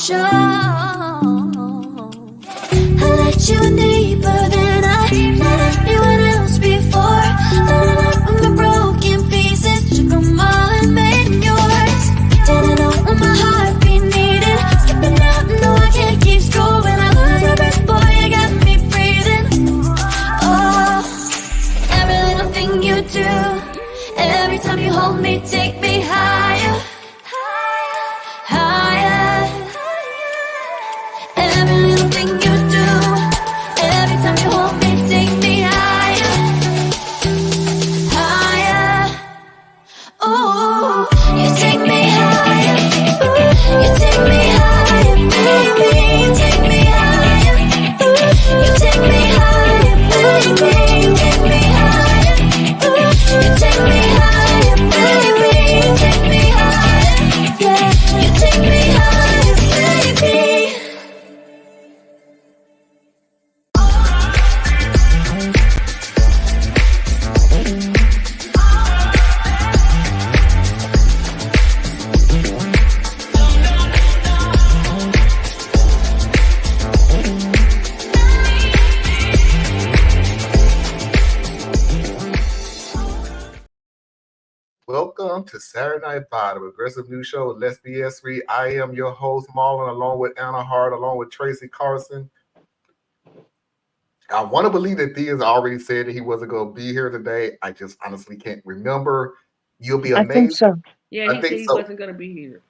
show. I let you in deeper than I let anyone else before. Started out with my broken pieces, took them all and made them yours. Didn't know what my heartbeat needed. Skipping out, no, I can't keep score. When I lose my breath, boy, you got me breathing. Oh, every little thing you do, every time you hold me, take me higher. Higher. Every little thing you do, every time you hold me, take me higher. Higher. Ooh, you take me higher. Ooh, you take me higher, baby. Take me higher. Ooh, you take me higher, baby. Take me higher. Ooh, you take me higher, baby. Take me higher. Yeah, you take me higher, baby. Welcome to Saturday Night Bottom, aggressive news show with Let's BS Free. I am your host, Marlon, along with Anna Hart, along with Tracy Carson. I want to believe that Thea's already said that he wasn't going to be here today. I just honestly can't remember. You'll be I think amazed. so. Yeah, I he think said he so. wasn't gonna be here.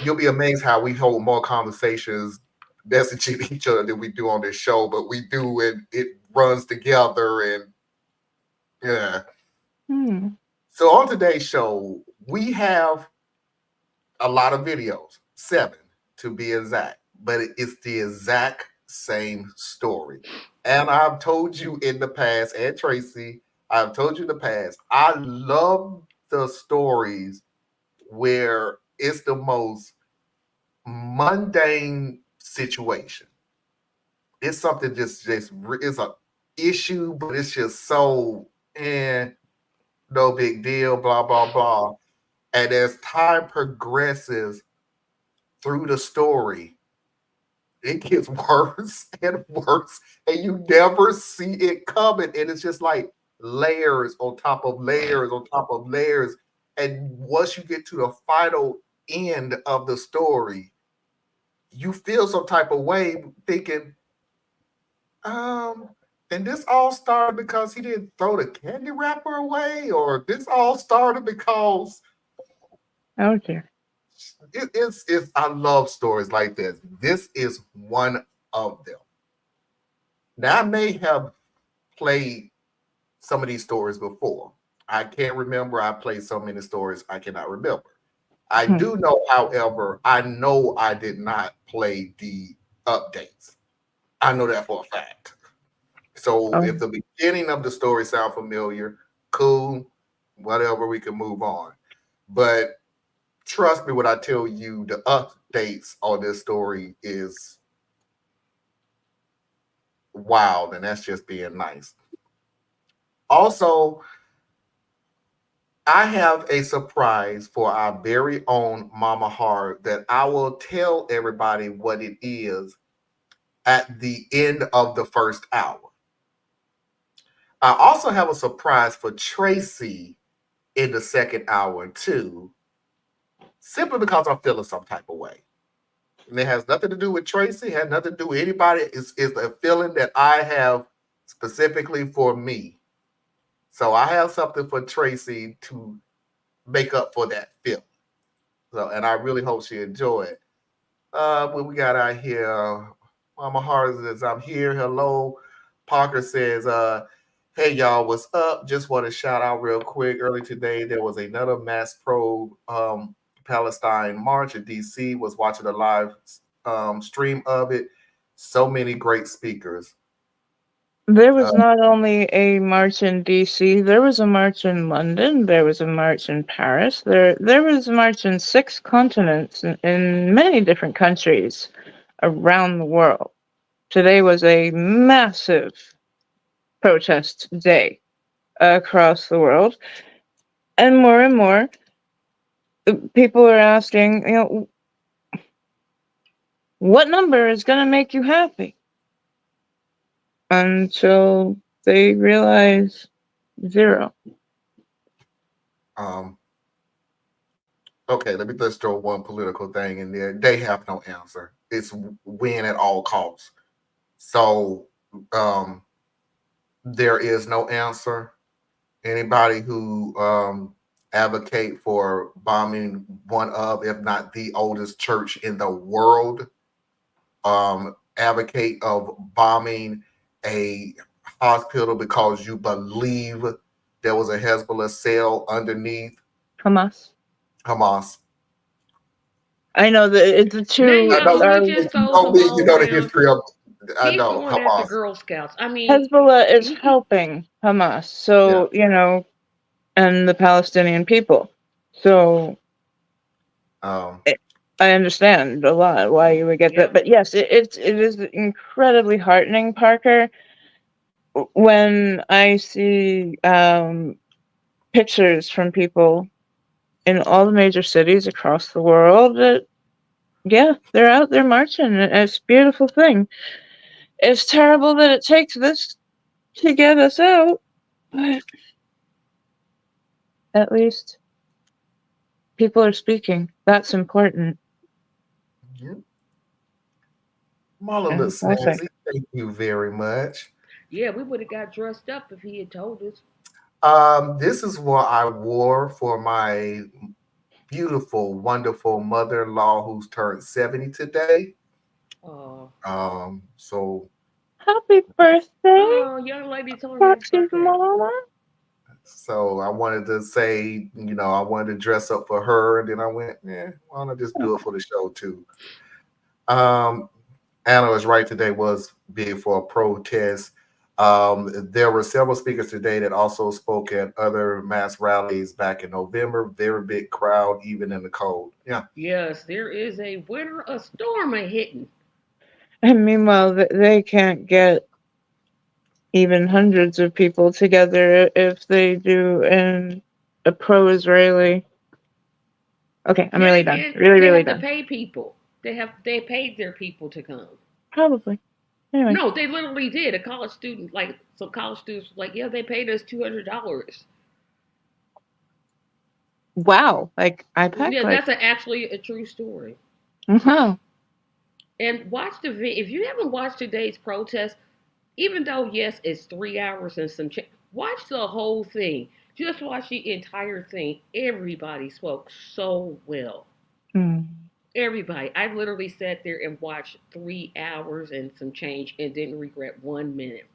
You'll be amazed how we hold more conversations messaging each other than we do on this show, but we do, and it runs together. And yeah. So on today's show, we have a lot of videos, 7 to be exact, but it's the exact same story. And I've told you in the past, and Tracy, I've told you in the past, I love the stories where it's the most mundane situation. It's something just it's an issue, but it's just so no big deal, blah blah blah. And as time progresses through the story, it gets worse and worse, and you never see it coming. And it's just like layers on top of layers on top of layers. And once you get to the final end of the story, you feel some type of way thinking, and this all started because he didn't throw the candy wrapper away, or this all started because Oh dear. it's I love stories like this. This is one of them. Now I may have played some of these stories before. I can't remember. I played so many stories I cannot remember. I do know, however, I know I did not play the updates. I know that for a fact. So if the beginning of the story sound familiar, cool, whatever, we can move on. But trust me when I tell you the updates on this story is wild, and that's just being nice. Also, I have a surprise for our very own Mama Hart that I will tell everybody what it is at the end of the first hour. I also have a surprise for Tracy in the second hour too, simply because I'm feeling some type of way. And it has nothing to do with Tracy, it has nothing to do with anybody. It's a feeling that I have specifically for me. So I have something for Tracy to make up for that feeling. So, and I really hope she enjoy it. What we got out here? Mama Hart says, I'm here. Hello. Parker says, hey y'all, what's up? Just want to shout out real quick. Early today, there was another mass pro Palestine march in DC. Was watching a live stream of it. So many great speakers. There was not only a march in DC, there was a march in London, there was a march in Paris, there was a march in 6 continents in many different countries around the world. Today was a massive protest day across the world. And more people are asking, What number is going to make you happy? Until they realize 0. Um, okay, let me just throw one political thing in there. They have no answer. It's win at all costs. So there is no answer. Anybody who advocate for bombing one of, if not the oldest church in the world, advocate of bombing a hospital because you believe there was a Hezbollah cell underneath Hamas. Hamas. I know that the That two I young know are. boy just throws the you ball know the around. history of. I He's know going after Hamas. Girl Scouts. I mean, Hezbollah is he helping Hamas. Yeah. So, and the Palestinian people. So Um, I understand a lot why you would get that. yep. But yes, it is incredibly heartening, Parker, when I see pictures from people in all the major cities across the world that, yeah, they're out there marching. It's a beautiful thing. It's terrible that it takes this to get us out, but at least people are speaking. That's important. Marla And looks perfect. snazzy. Thank you very much. Yeah, we would have got dressed up if he had told us. This is what I wore for my beautiful, wonderful mother-in-law who's turned 70 today. Oh, So Happy birthday, oh, young lady told me happy Foxy's birthday. mama. I wanted to say, I wanted to dress up for her, and then I went, why don't I just do it for the show too? Um, Anna was right, today was big for a protest. There were several speakers today that also spoke at other mass rallies back in November. Very big crowd, even in the cold. Yeah. Yes, there is a winter, a storm a hitting. And meanwhile, they can't get even hundreds of people together if they do in a pro-Israeli. Okay, I'm Yeah, really they done. can't. Really, They really have to done. pay people. They paid their people to come. Probably. Anyway, No, they literally did. A college student, like some college students, were like, yeah, they paid us $200. wow. Like IPAC, Yeah, like that's actually a true story. wow. And watch the if you haven't watched today's protest, even though yes, it's 3 hours and some watch the whole thing. Just watch the entire thing. Everybody spoke so well. Hmm. Everybody. I literally sat there and watched 3 hours and some change and didn't regret 1 minute.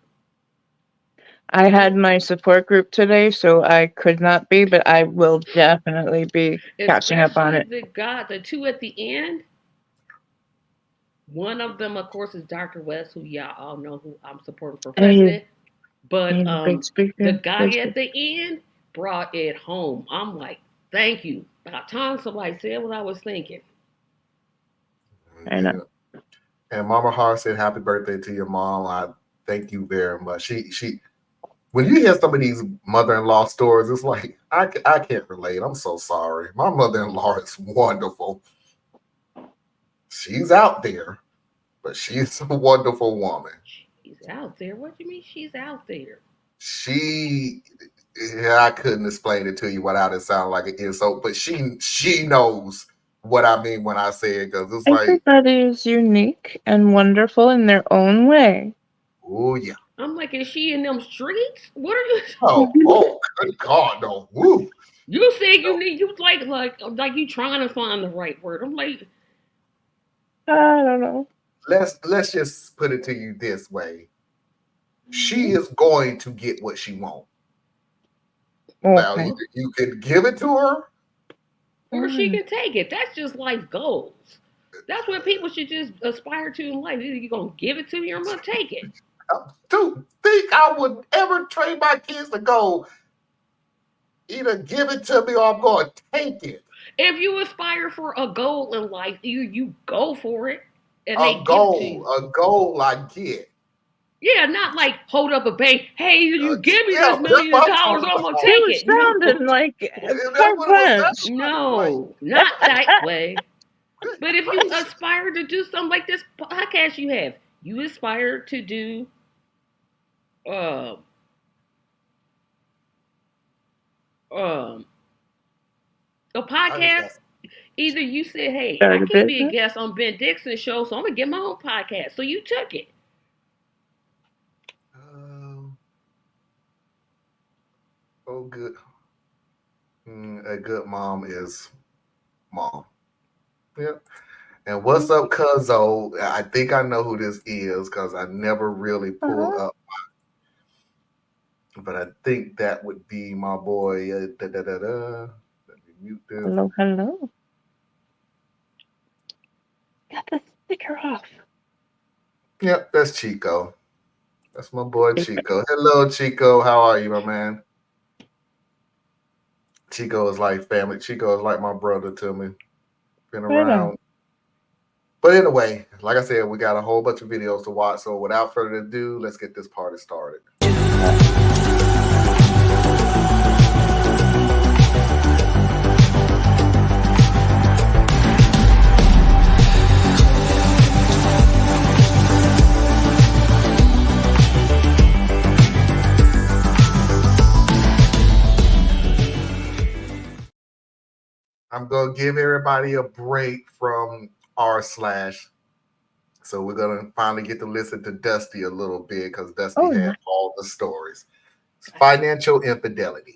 I had I my support group today, so I could not be, but I will definitely be catching up on especially it. the two at the end. One of them, of course, is Dr. West, who y'all all know who I'm supporting for He's, president. But he's a great the speaker. guy Great at speaker. the end brought it home. I'm like, thank you. About time somebody said what I was thinking. I know. Yeah. And Mama Hart said, "Happy birthday to your mom." I thank you very much. She when you hear some of these mother-in-law stories, it's like I can't relate. I'm so sorry. My mother-in-law is wonderful. She's out there, but she's a wonderful woman. She's out there. What do you mean she's out there? She, yeah, I couldn't explain it to you without it sound like an insult, but she knows what I mean when I say it, because it's like, Everybody is unique and wonderful in their own way. oh yeah, I'm like, is she in them streets? What are you? oh, good God, no, woo. You said you need you like you trying to find the right word. I'm like, I don't know. Let's just put it to you this way: she is going to get what she wants. Now, Okay. either you can give it to her. or she can take it. That's just life goals. That's what people should just aspire to in life. Either you're gonna give it to me or I'm gonna take it. To think I would ever train my kids to go, either give it to me or I'm going to take it. If you aspire for a goal in life, you go for it and they give it to you. A goal I get. Yeah, not like hold up a bank. Hey, you give me Yeah, this that's million what I'm dollars, talking I'm gonna He about. take was it. No, sounding like That's Park what it was Punch. sounding like. no, not that way. But if you aspire to do something like this podcast you aspire to do uh, um, a I understand. podcast, either you said, hey, I Start a can't be a business. guest on Ben Dixon's show, so I'm going to get my own podcast. So you took it. Oh, good. A good mom is mom. Yeah. And what's up, Cuzzo? I think I know who this is because I never really pulled up. But I think that would be my boy. Let me mute this. Hello, hello. Got the sticker off. Yep, that's Chico. That's my boy Chico. Hello, Chico. How are you, my man? Chico is like family. Chico is like my brother to me. Been around. But anyway, like I said, we got a whole bunch of videos to watch. So without further ado, let's get this party started. I'm going to give everybody a break from r/. So we're going to finally get to listen to Dusty a little bit because Dusty had all the stories. It's financial infidelity.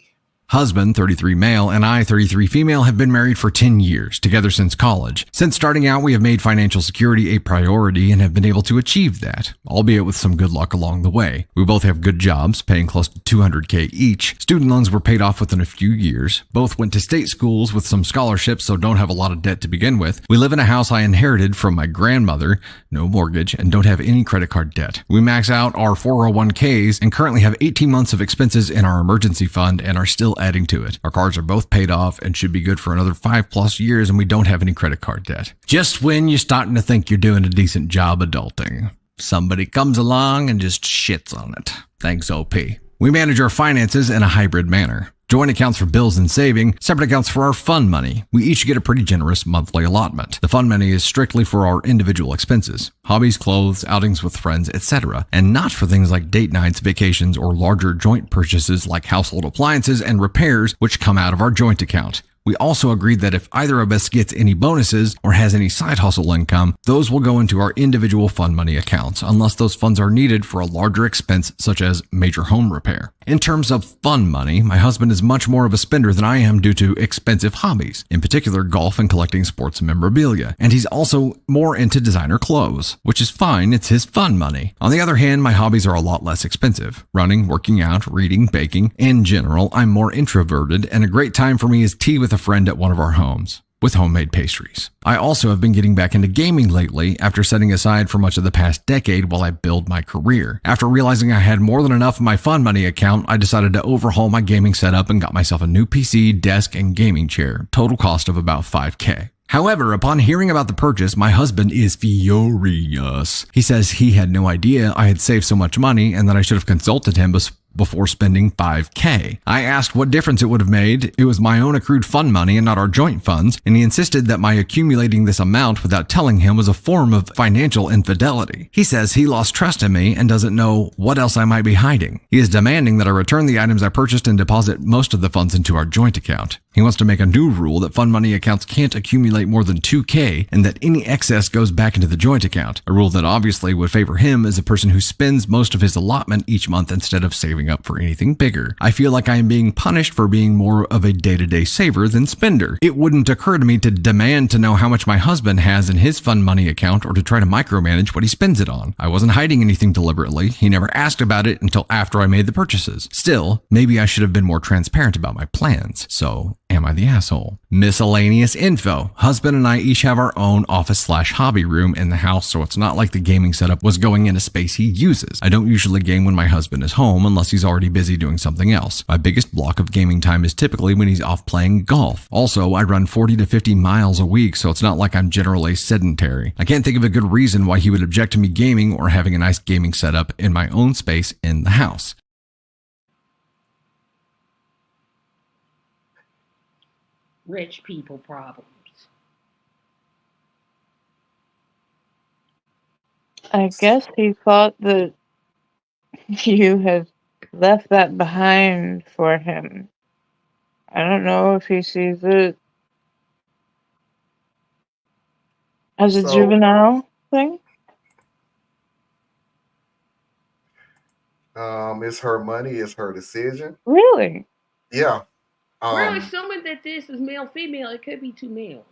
Husband, 33 male, and I, 33 female, have been married for 10 years, together since college. Since starting out, we have made financial security a priority and have been able to achieve that, albeit with some good luck along the way. We both have good jobs, paying close to $200K each. Student loans were paid off within a few years. Both went to state schools with some scholarships, so don't have a lot of debt to begin with. We live in a house I inherited from my grandmother, no mortgage, and don't have any credit card debt. We max out our 401ks and currently have 18 months of expenses in our emergency fund and are still adding to it. Our cars are both paid off and should be good for another 5+ years, and we don't have any credit card debt. Just when you're starting to think you're doing a decent job adulting, somebody comes along and just shits on it. Thanks, OP. We manage our finances in a hybrid manner. Joint accounts for bills and saving, separate accounts for our fun money. We each get a pretty generous monthly allotment. The fun money is strictly for our individual expenses, hobbies, clothes, outings with friends, etc., and not for things like date nights, vacations, or larger joint purchases like household appliances and repairs, which come out of our joint account. We also agreed that if either of us gets any bonuses or has any side hustle income, those will go into our individual fund money accounts, unless those funds are needed for a larger expense such as major home repair. In terms of fun money, my husband is much more of a spender than I am due to expensive hobbies, in particular golf and collecting sports memorabilia, and he's also more into designer clothes, which is fine, it's his fun money. On the other hand, my hobbies are a lot less expensive. Running, working out, reading, baking. In general, I'm more introverted, and a great time for me is tea with a friend at one of our homes, with homemade pastries. I also have been getting back into gaming lately after setting aside for much of the past decade while I build my career. After realizing I had more than enough in my fun money account, I decided to overhaul my gaming setup and got myself a new PC, desk, and gaming chair, total cost of about $5K. However, upon hearing about the purchase, my husband is furious. He says he had no idea I had saved so much money and that I should have consulted him before spending $5K. I asked what difference it would have made. It was my own accrued fund money and not our joint funds, and he insisted that my accumulating this amount without telling him was a form of financial infidelity. He says he lost trust in me and doesn't know what else I might be hiding. He is demanding that I return the items I purchased and deposit most of the funds into our joint account. He wants to make a new rule that fund money accounts can't accumulate more than $2K and that any excess goes back into the joint account, a rule that obviously would favor him as a person who spends most of his allotment each month instead of saving up for anything bigger. I feel like I am being punished for being more of a day-to-day saver than spender. It wouldn't occur to me to demand to know how much my husband has in his fund money account or to try to micromanage what he spends it on. I wasn't hiding anything deliberately. He never asked about it until after I made the purchases. Still, maybe I should have been more transparent about my plans. So, am I the asshole? Miscellaneous info. Husband and I each have our own office/hobby room in the house, so it's not like the gaming setup was going in a space he uses. I don't usually game when my husband is home unless he's already busy doing something else. My biggest block of gaming time is typically when he's off playing golf. Also, I run 40 to 50 miles a week, so it's not like I'm generally sedentary. I can't think of a good reason why he would object to me gaming or having a nice gaming setup in my own space in the house. Rich people problems. I guess he thought that you had left that behind for him. I don't know if he sees it as a So juvenile thing. it's her money, it's her decision. Really? Yeah. We're assuming that this is male, female. It could be two males.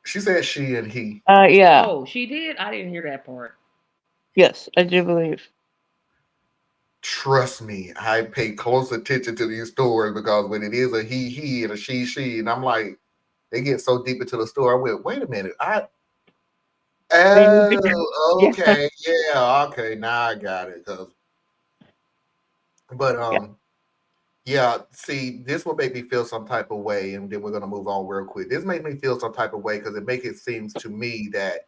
She said she and he. Yeah. Oh, she did? I didn't hear that part. Yes, I do believe. Trust me, I pay close attention to these stories because when it is a he, and a she, and I'm like, they get so deep into the story. I went, wait a minute. Yeah. Okay, yeah, okay, now I got it. But yeah, see, this will make me feel some type of way, and then we're gonna move on real quick. This made me feel some type of way because it makes it seems to me that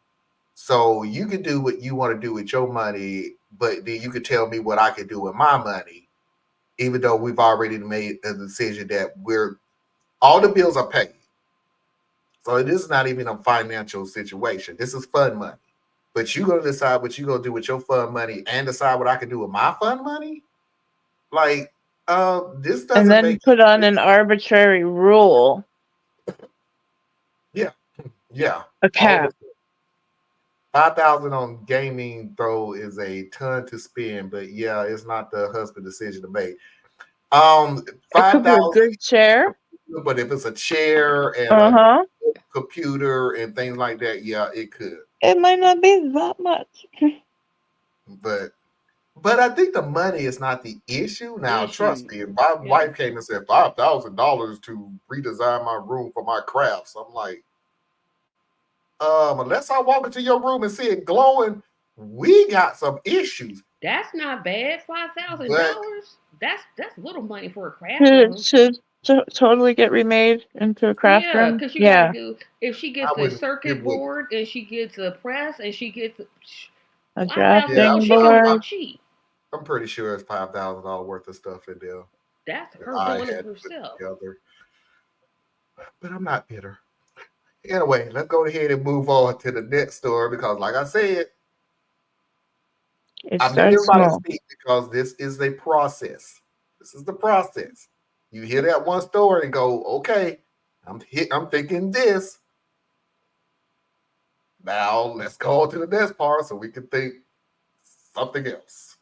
so you can do what you want to do with your money, but then you can tell me what I can do with my money, even though we've already made a decision that all the bills are paid. So this is not even a financial situation. This is fun money. But you're gonna decide what you're gonna do with your fun money and decide what I can do with my fun money? Like, this doesn't And then make put on an arbitrary rule, yeah. a cap. 5,000 on gaming throw is a ton to spend, but yeah, it's not the husband decision to make. It could be a 5,000, good chair. but if it's a chair and Uh-huh. a computer and things like that, yeah, it could. It might not be that much. But I think the money is not the issue. Now, trust me, if my Yeah. wife came and said $5,000 to redesign my room for my crafts, I'm like, unless I walk into your room and see it glowing, we got some issues. That's not bad. $5,000. That's little money for a craft Should, room. should totally get remade into a craft Yeah, room. because you gotta do. If she gets I a wouldn't- circuit it wouldn't. board and she gets a press and she gets A $5,000, drafting she can board. walk cheap. I'm pretty sure it's $5,000 worth of stuff in there. That's her I doing it had put herself. together. But I'm not bitter. Anyway, let's go ahead and move on to the next story because, like I said, It I'm letting starts everybody small. speak because this is a process. This is the process. You hear that one story and go, okay, I'm thinking this. Now let's go on to the next part so we can think something else.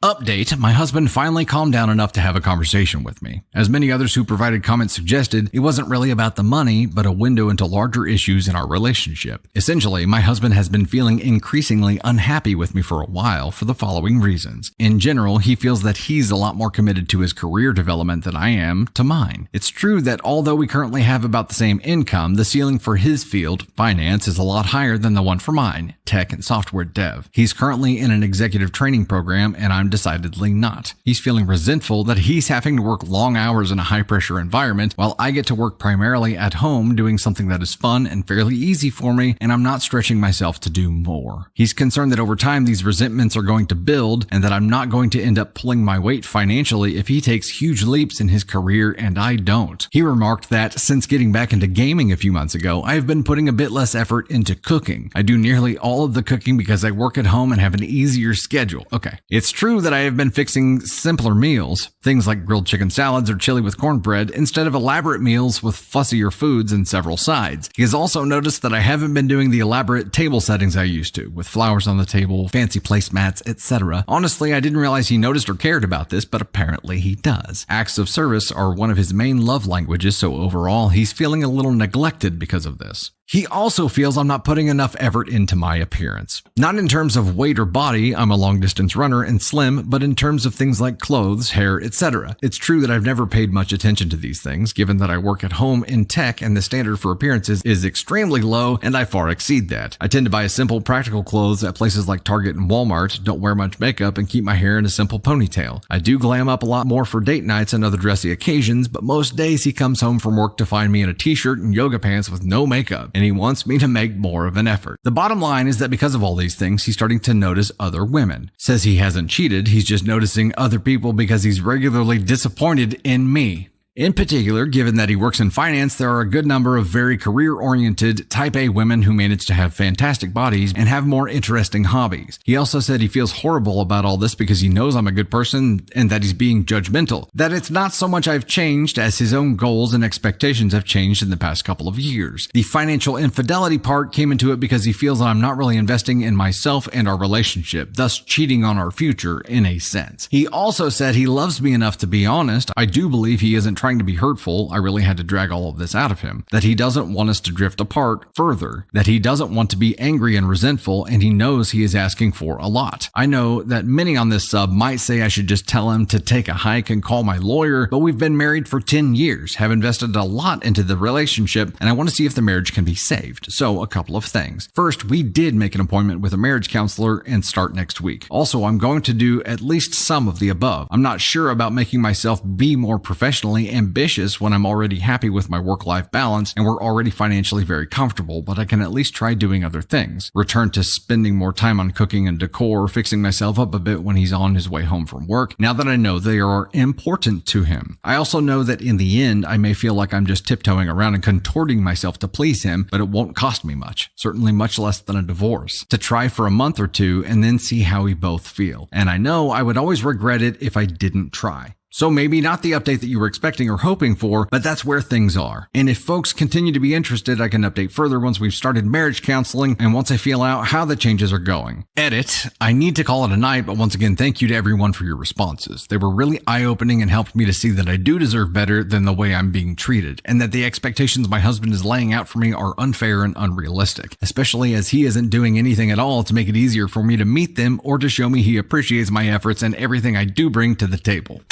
Update, my husband finally calmed down enough to have a conversation with me. As many others who provided comments suggested, it wasn't really about the money, but a window into larger issues in our relationship. Essentially, my husband has been feeling increasingly unhappy with me for a while for the following reasons. In general, he feels that he's a lot more committed to his career development than I am to mine. It's true that although we currently have about the same income, the ceiling for his field, finance, is a lot higher than the one for mine, tech and software dev. He's currently in an executive training program, and I'm decidedly not. He's feeling resentful that he's having to work long hours in a high-pressure environment while I get to work primarily at home doing something that is fun and fairly easy for me, and I'm not stretching myself to do more. He's concerned that over time these resentments are going to build and that I'm not going to end up pulling my weight financially if he takes huge leaps in his career and I don't. He remarked that since getting back into gaming a few months ago, I have been putting a bit less effort into cooking. I do nearly all of the cooking because I work at home and have an easier schedule. Okay. It's true that I have been fixing simpler meals, things like grilled chicken salads or chili with cornbread, instead of elaborate meals with fussier foods and several sides. He has also noticed that I haven't been doing the elaborate table settings I used to, with flowers on the table, fancy placemats, etc. Honestly, I didn't realize he noticed or cared about this, but apparently he does. Acts of service are one of his main love languages, so overall, he's feeling a little neglected because of this. He also feels I'm not putting enough effort into my appearance. Not in terms of weight or body, I'm a long-distance runner and slim, but in terms of things like clothes, hair, etc. It's true that I've never paid much attention to these things, given that I work at home in tech and the standard for appearances is extremely low, and I far exceed that. I tend to buy simple, practical clothes at places like Target and Walmart, don't wear much makeup, and keep my hair in a simple ponytail. I do glam up a lot more for date nights and other dressy occasions, but most days he comes home from work to find me in a t-shirt and yoga pants with no makeup, and he wants me to make more of an effort. The bottom line is that because of all these things, he's starting to notice other women. Says he hasn't cheated, he's just noticing other people because he's regularly disappointed in me. In particular, given that he works in finance, there are a good number of very career-oriented type A women who manage to have fantastic bodies and have more interesting hobbies. He also said he feels horrible about all this because he knows I'm a good person and that he's being judgmental. That it's not so much I've changed as his own goals and expectations have changed in the past couple of years. The financial infidelity part came into it because he feels that I'm not really investing in myself and our relationship, thus cheating on our future in a sense. He also said he loves me enough to be honest. I do believe he isn't trying to be hurtful. I really had to drag all of this out of him. That he doesn't want us to drift apart further. That he doesn't want to be angry and resentful, and he knows he is asking for a lot. I know that many on this sub might say I should just tell him to take a hike and call my lawyer, but we've been married for 10 years, have invested a lot into the relationship, and I want to see if the marriage can be saved. So a couple of things. First, we did make an appointment with a marriage counselor and start next week. Also, I'm going to do at least some of the above. I'm not sure about making myself be more professionally ambitious when I'm already happy with my work-life balance and we're already financially very comfortable, but I can at least try doing other things. Return to spending more time on cooking and decor, fixing myself up a bit when he's on his way home from work, now that I know they are important to him. I also know that in the end, I may feel like I'm just tiptoeing around and contorting myself to please him, but it won't cost me much, certainly much less than a divorce, to try for a month or two and then see how we both feel. And I know I would always regret it if I didn't try. So maybe not the update that you were expecting or hoping for, but that's where things are. And if folks continue to be interested, I can update further once we've started marriage counseling and once I feel out how the changes are going. Edit. I need to call it a night, but once again, thank you to everyone for your responses. They were really eye-opening and helped me to see that I do deserve better than the way I'm being treated, and that the expectations my husband is laying out for me are unfair and unrealistic, especially as he isn't doing anything at all to make it easier for me to meet them or to show me he appreciates my efforts and everything I do bring to the table.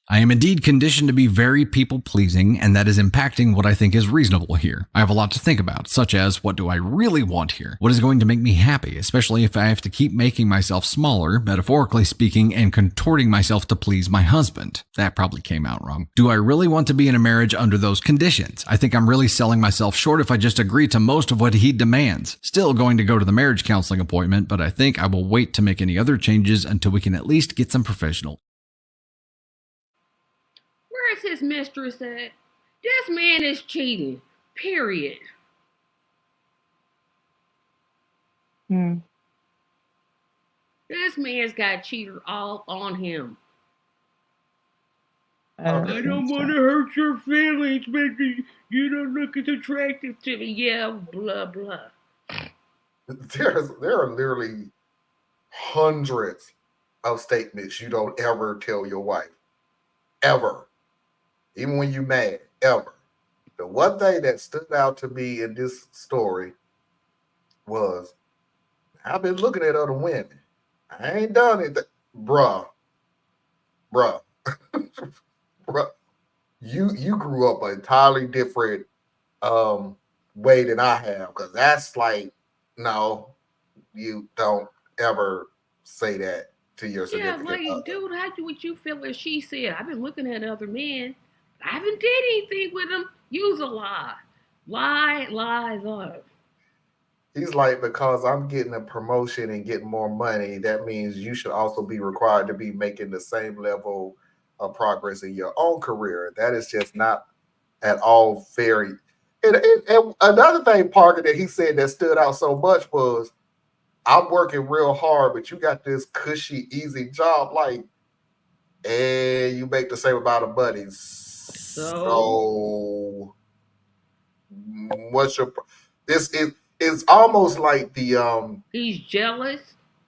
I am indeed conditioned to be very people-pleasing, and that is impacting what I think is reasonable here. I have a lot to think about, such as, what do I really want here? What is going to make me happy, especially if I have to keep making myself smaller, metaphorically speaking, and contorting myself to please my husband? That probably came out wrong. Do I really want to be in a marriage under those conditions? I think I'm really selling myself short if I just agree to most of what he demands. Still going to go to the marriage counseling appointment, but I think I will wait to make any other changes until we can at least get some professional. Where's his mistress at? This man is cheating. Period. This man's got a cheater all on him. I I don't want to hurt your feelings, but you don't look as attractive to me. Yeah, blah, blah. There are literally hundreds of statements you don't ever tell your wife. Ever. Even when you're mad. Ever. The one thing that stood out to me in this story was, I've been looking at other women. I ain't done it. Bruh. Bruh. You grew up an entirely different way than I have, because that's like, no, you don't ever say that to your significant other. Dude, would you feel if she said, I've been looking at other men, I haven't did anything with them? Use a lie. Lie. He's like, because I'm getting a promotion and getting more money, that means you should also be required to be making the same level of progress in your own career. That is just not at all fair. And another thing, Parker, that he said that stood out so much was, I'm working real hard, but you got this cushy, easy job, like, and you make the same amount of money. So what's your? This is almost like the He's jealous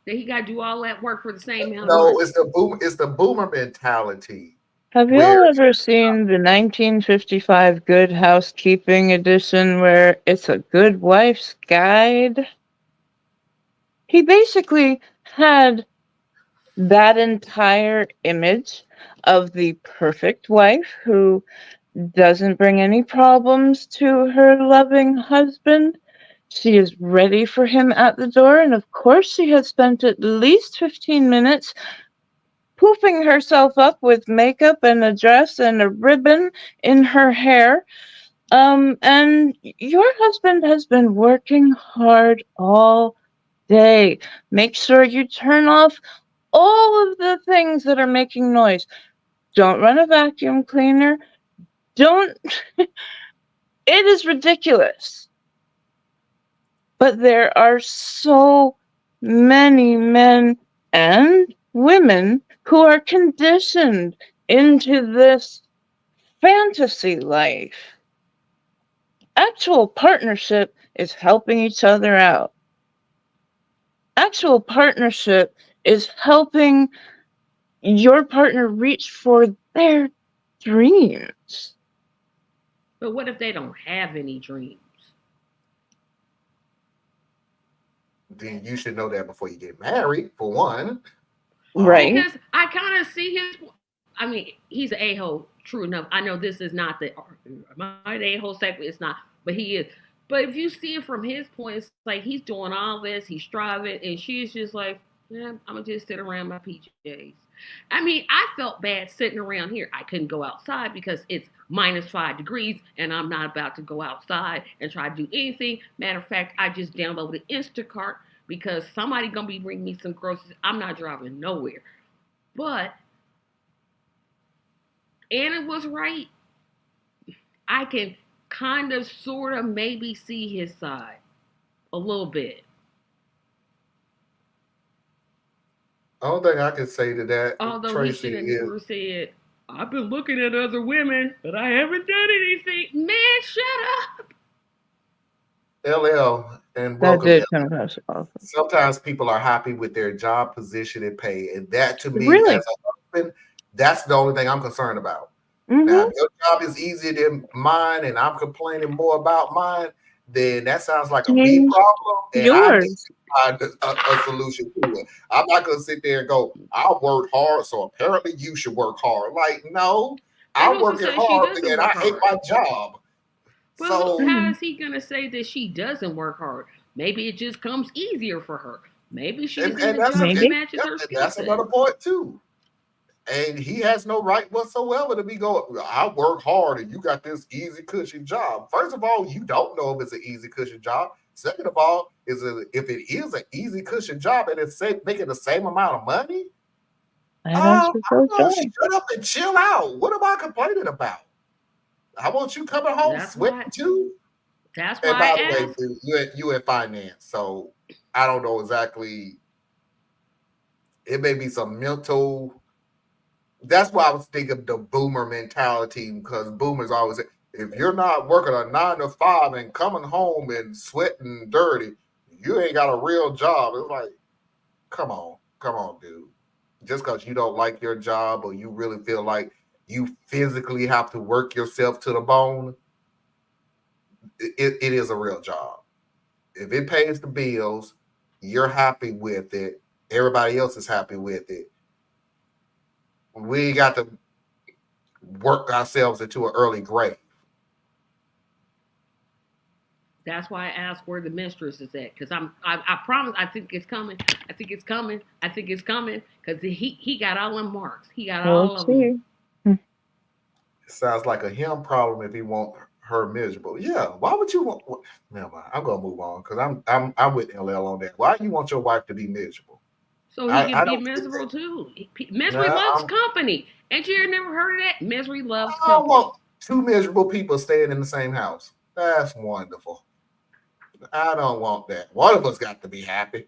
that he got to do all that work for the same amount. No, it's the boomer mentality. Have you all ever seen the 1955 Good Housekeeping edition where it's a good wife's guide? He basically had that entire image of the perfect wife who doesn't bring any problems to her loving husband. She is ready for him at the door, and of course she has spent at least 15 minutes poofing herself up with makeup and a dress and a ribbon in her hair. And your husband has been working hard all day. Make sure you turn off all of the things that are making noise. Don't run a vacuum cleaner. Don't. It is ridiculous. But there are so many men and women who are conditioned into this fantasy life. Actual partnership is helping each other out. Actual partnership is helping your partner reach for their dreams. But what if they don't have any dreams? Then you should know that before you get married, for one. Right. Because I kind of see his. I mean, he's an a-hole. True enough. I know this is not the my a-hole segment. It's not, but he is. But if you see it from his point, it's like he's doing all this, he's striving, and she's just like, yeah, I'm gonna just sit around my PJs. I mean, I felt bad sitting around here. I couldn't go outside because it's -5 degrees, and I'm not about to go outside and try to do anything. Matter of fact, I just downloaded Instacart because somebody gonna be bringing me some groceries. I'm not driving nowhere. But Anna was right. I can kind of, sort of, maybe see his side a little bit. Only thing I can say to that, Although he Tracy, should have is never said, I've been looking at other women, but I haven't done anything. Man, shut up. LL and That welcome. did come across awful. Sometimes people are happy with their job, position, and pay, and that to me, Really? as a husband, that's the only thing I'm concerned about. Mm-hmm. Now, if your job is easier than mine, and I'm complaining more about mine, then that sounds like a me Change problem, and I need yours. to find a solution to it. I'm not going to sit there and go, I work hard, so apparently you should work hard. Like, no, And I'm who's to working say she hard, doesn't and I work hate hard? my job. But So, how is he going to say that she doesn't work hard? Maybe it just comes easier for her. Maybe she's and in a that's job that Maybe. matches her skill that's set. another point too. And he has no right whatsoever to be going, I work hard and you got this easy, cushy job. First of all, you don't know if it's an easy, cushy job. Second of all, if it is an easy, cushy job and it's making the same amount of money, I don't suppose so. shut up and chill out. What am I complaining about? How about you coming home That's sweating why. too? That's And why by I the way, asked. dude, you in finance, so I don't know exactly. It may be some mental. That's why I was thinking of the boomer mentality, because boomers always say, if you're not working a 9 to 5 and coming home and sweating dirty, you ain't got a real job. It's like, come on, dude. Just because you don't like your job or you really feel like you physically have to work yourself to the bone, it is a real job. If it pays the bills, you're happy with it, everybody else is happy with it. We got to work ourselves into an early grave. That's why I asked where the mistress is at. Because I promise, I think it's coming. I think it's coming. I think it's coming. Because he got all them marks. He got We'll all of them. see. It sounds like a him problem if he want her miserable. Yeah, why would you want? Never mind. I'm gonna move on because I'm with LL on that. Why you want your wife to be miserable? So he I can be don't see miserable that. too. Misery No, loves company. Ain't you never heard of that? Misery loves I don't company. want two miserable people staying in the same house. That's wonderful. I don't want that. One of us got to be happy.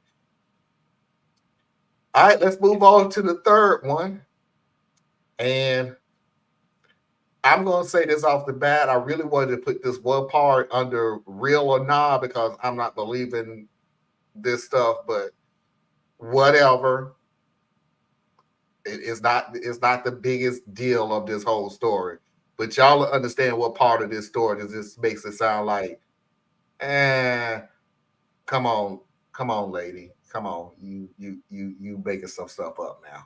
All right, let's move on to the third one. And I'm going to say this off the bat. I really wanted to put this one part under real or not because I'm not believing this stuff, but whatever. It's not the biggest deal of this whole story. But y'all understand what part of this story this makes it sound like, come on, lady. Come on. You making some stuff up now.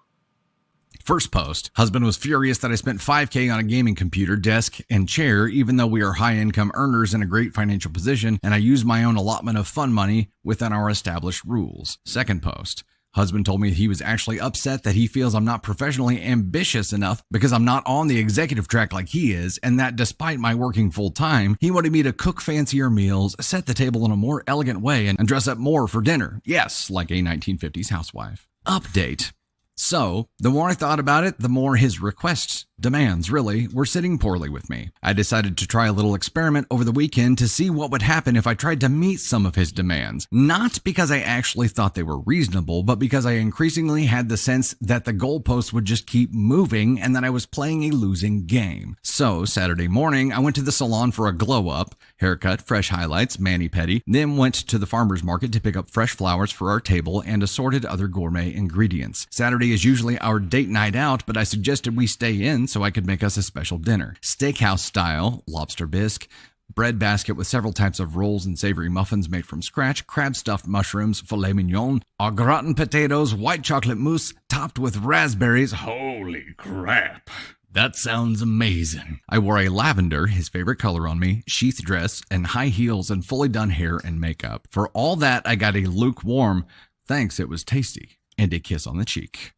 First post, husband was furious that I spent $5,000 on a gaming computer, desk, and chair, even though we are high income earners in a great financial position, and I use my own allotment of fund money within our established rules. Second post, husband told me he was actually upset that he feels I'm not professionally ambitious enough because I'm not on the executive track like he is, and that despite my working full time, he wanted me to cook fancier meals, set the table in a more elegant way, and dress up more for dinner. Yes, like a 1950s housewife. Update. So, the more I thought about it, the more his requests, demands really, were sitting poorly with me. I decided to try a little experiment over the weekend to see what would happen if I tried to meet some of his demands. Not because I actually thought they were reasonable, but because I increasingly had the sense that the goalposts would just keep moving and that I was playing a losing game. So, Saturday morning, I went to the salon for a glow up, haircut, fresh highlights, mani-pedi, then went to the farmer's market to pick up fresh flowers for our table and assorted other gourmet ingredients. Saturday is usually our date night out, but I suggested we stay in so I could make us a special dinner. Steakhouse style, lobster bisque, bread basket with several types of rolls and savory muffins made from scratch, crab-stuffed mushrooms, filet mignon, au gratin potatoes, white chocolate mousse, topped with raspberries. Holy crap. That sounds amazing. I wore a lavender, his favorite color, on me, sheath dress, and high heels and fully done hair and makeup. For all that, I got a lukewarm, thanks, it was tasty, and a kiss on the cheek.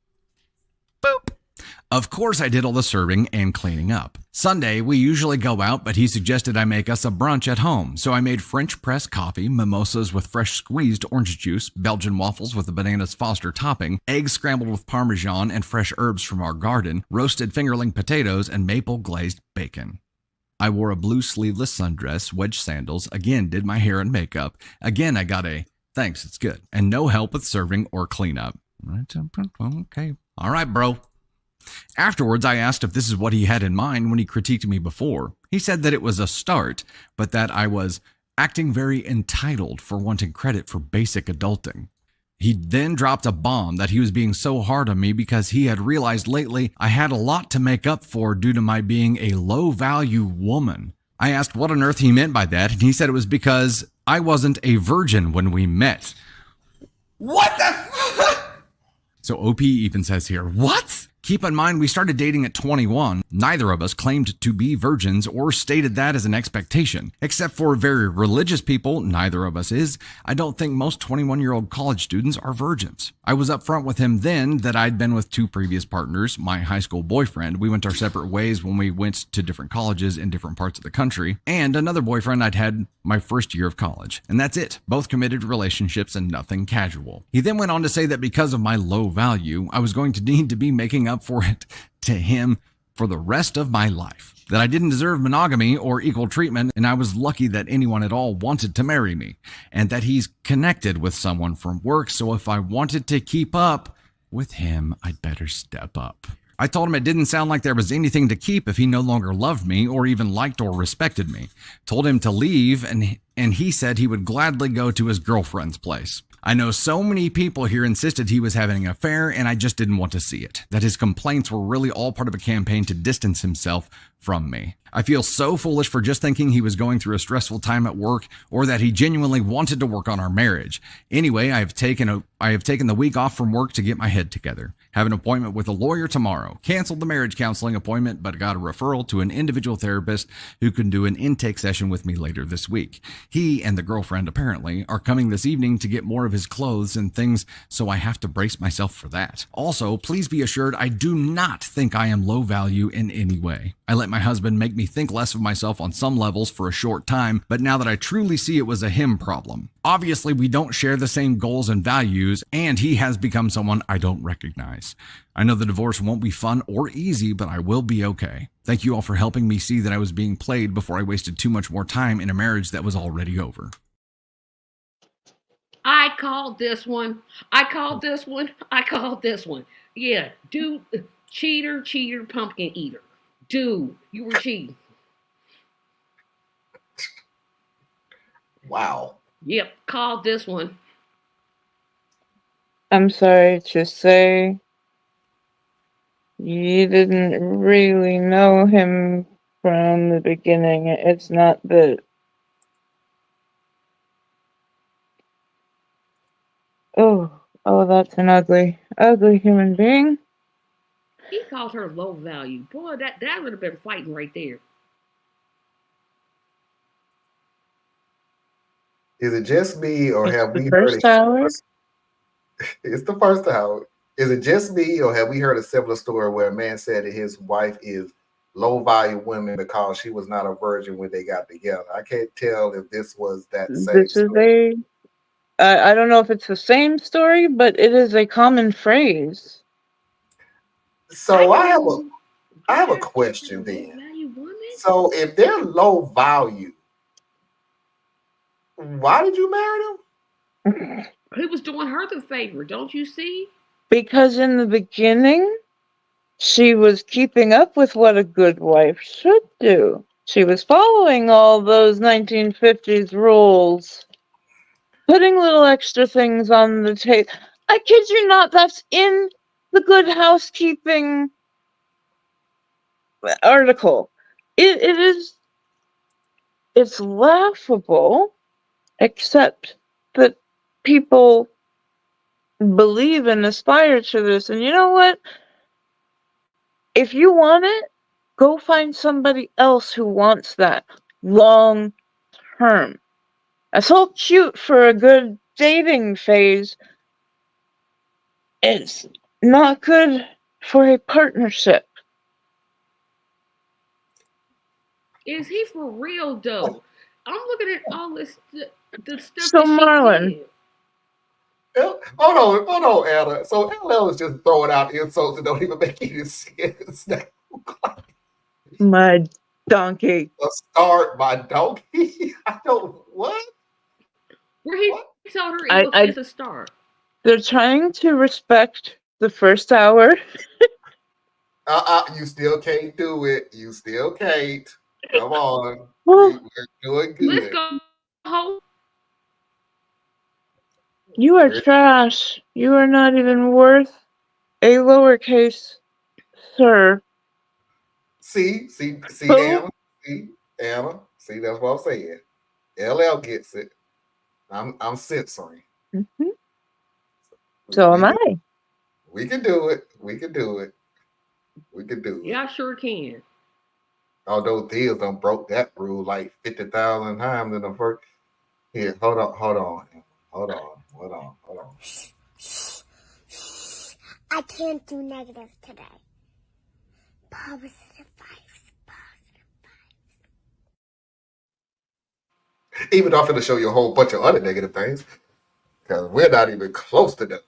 Boop. Of course, I did all the serving and cleaning up. Sunday, we usually go out, but he suggested I make us a brunch at home. So I made French press coffee, mimosas with fresh squeezed orange juice, Belgian waffles with a bananas Foster topping, eggs scrambled with Parmesan and fresh herbs from our garden, roasted fingerling potatoes, and maple glazed bacon. I wore a blue sleeveless sundress, wedge sandals, again did my hair and makeup. Again, I got a, thanks, it's good, and no help with serving or cleanup. Okay. All right, bro. Afterwards, I asked if this is what he had in mind when he critiqued me before. He said that it was a start, but that I was acting very entitled for wanting credit for basic adulting. He then dropped a bomb that he was being so hard on me because he had realized lately I had a lot to make up for due to my being a low-value woman. I asked what on earth he meant by that, and he said it was because I wasn't a virgin when we met. What the fuck? So OP even says here, what? Keep in mind, we started dating at 21. Neither of us claimed to be virgins or stated that as an expectation. Except for very religious people, neither of us is. I don't think most 21-year-old college students are virgins. I was upfront with him then that I'd been with two previous partners, my high school boyfriend. We went our separate ways when we went to different colleges in different parts of the country, and another boyfriend I'd had my first year of college. And that's it. Both committed relationships and nothing casual. He then went on to say that because of my low value, I was going to need to be making up for it to him for the rest of my life. That I didn't deserve monogamy or equal treatment, and I was lucky that anyone at all wanted to marry me. And that he's connected with someone from work, so if I wanted to keep up with him, I'd better step up. I told him it didn't sound like there was anything to keep if he no longer loved me or even liked or respected me. Told him to leave, and he said he would gladly go to his girlfriend's place. I know so many people here insisted he was having an affair, and I just didn't want to see it. That his complaints were really all part of a campaign to distance himself from me. I feel so foolish for just thinking he was going through a stressful time at work or that he genuinely wanted to work on our marriage. Anyway, I have taken the week off from work to get my head together. Have an appointment with a lawyer tomorrow. Canceled the marriage counseling appointment, but got a referral to an individual therapist who can do an intake session with me later this week. He and the girlfriend apparently are coming this evening to get more of his clothes and things, so I have to brace myself for that. Also, please be assured I do not think I am low value in any way. I let my husband make me think less of myself on some levels for a short time, but now that I truly see it was a him problem. Obviously, we don't share the same goals and values, and he has become someone I don't recognize. I know the divorce won't be fun or easy, but I will be okay. Thank you all for helping me see that I was being played before I wasted too much more time in a marriage that was already over. I called this one. Yeah, dude, cheater, pumpkin eater. Dude, you were cheating. Wow. Yep, called this one. I'm sorry to say, you didn't really know him from the beginning. It's not that. Oh, that's an ugly human being. He called her low value. Boy, that would have been fighting right there. Is it just me, or have we heard First hour. It's the first hour. Is it just me, or have we heard a similar story where a man said that his wife is low value woman because she was not a virgin when they got together? I can't tell if this was that same This is story. I don't know if it's the same story, but it is a common phrase. So I have do. a question Low then. value woman? So if they're low value, why did you marry them? He was doing her the favor, don't you see? Because in the beginning, she was keeping up with what a good wife should do. She was following all those 1950s rules, putting little extra things on the table. I kid you not, that's in the Good Housekeeping article. It's laughable, except that people believe and aspire to this. And you know what? If you want it, go find somebody else who wants that long term. That's all cute for a good dating phase. It's not good for a partnership. Is he for real though? I'm looking at all this the stuff So, that she Marlon, did. Hold on, Anna. So LL is just throwing out insults that don't even make any sense. my donkey. A start by donkey. I don't what? Where he What? told her I, I, it's a star. they're trying to respect the first hour. You still can't do it. You still can't. Come on. Well, We're doing Let's good. go home. you are trash. You are not even worth a lowercase sir. See, Who? Anna. See, that's what I'm saying. LL gets it. I'm censoring. Mm-hmm. So am I. We can do it. We can do it. We can do it. Yeah, I sure can. Although Diaz done broke that rule like 50,000 times in the first. Here, hold on. I can't do negative today. Positive vibes. Even though I'm going to show you a whole bunch of other negative things, because we're not even close to that.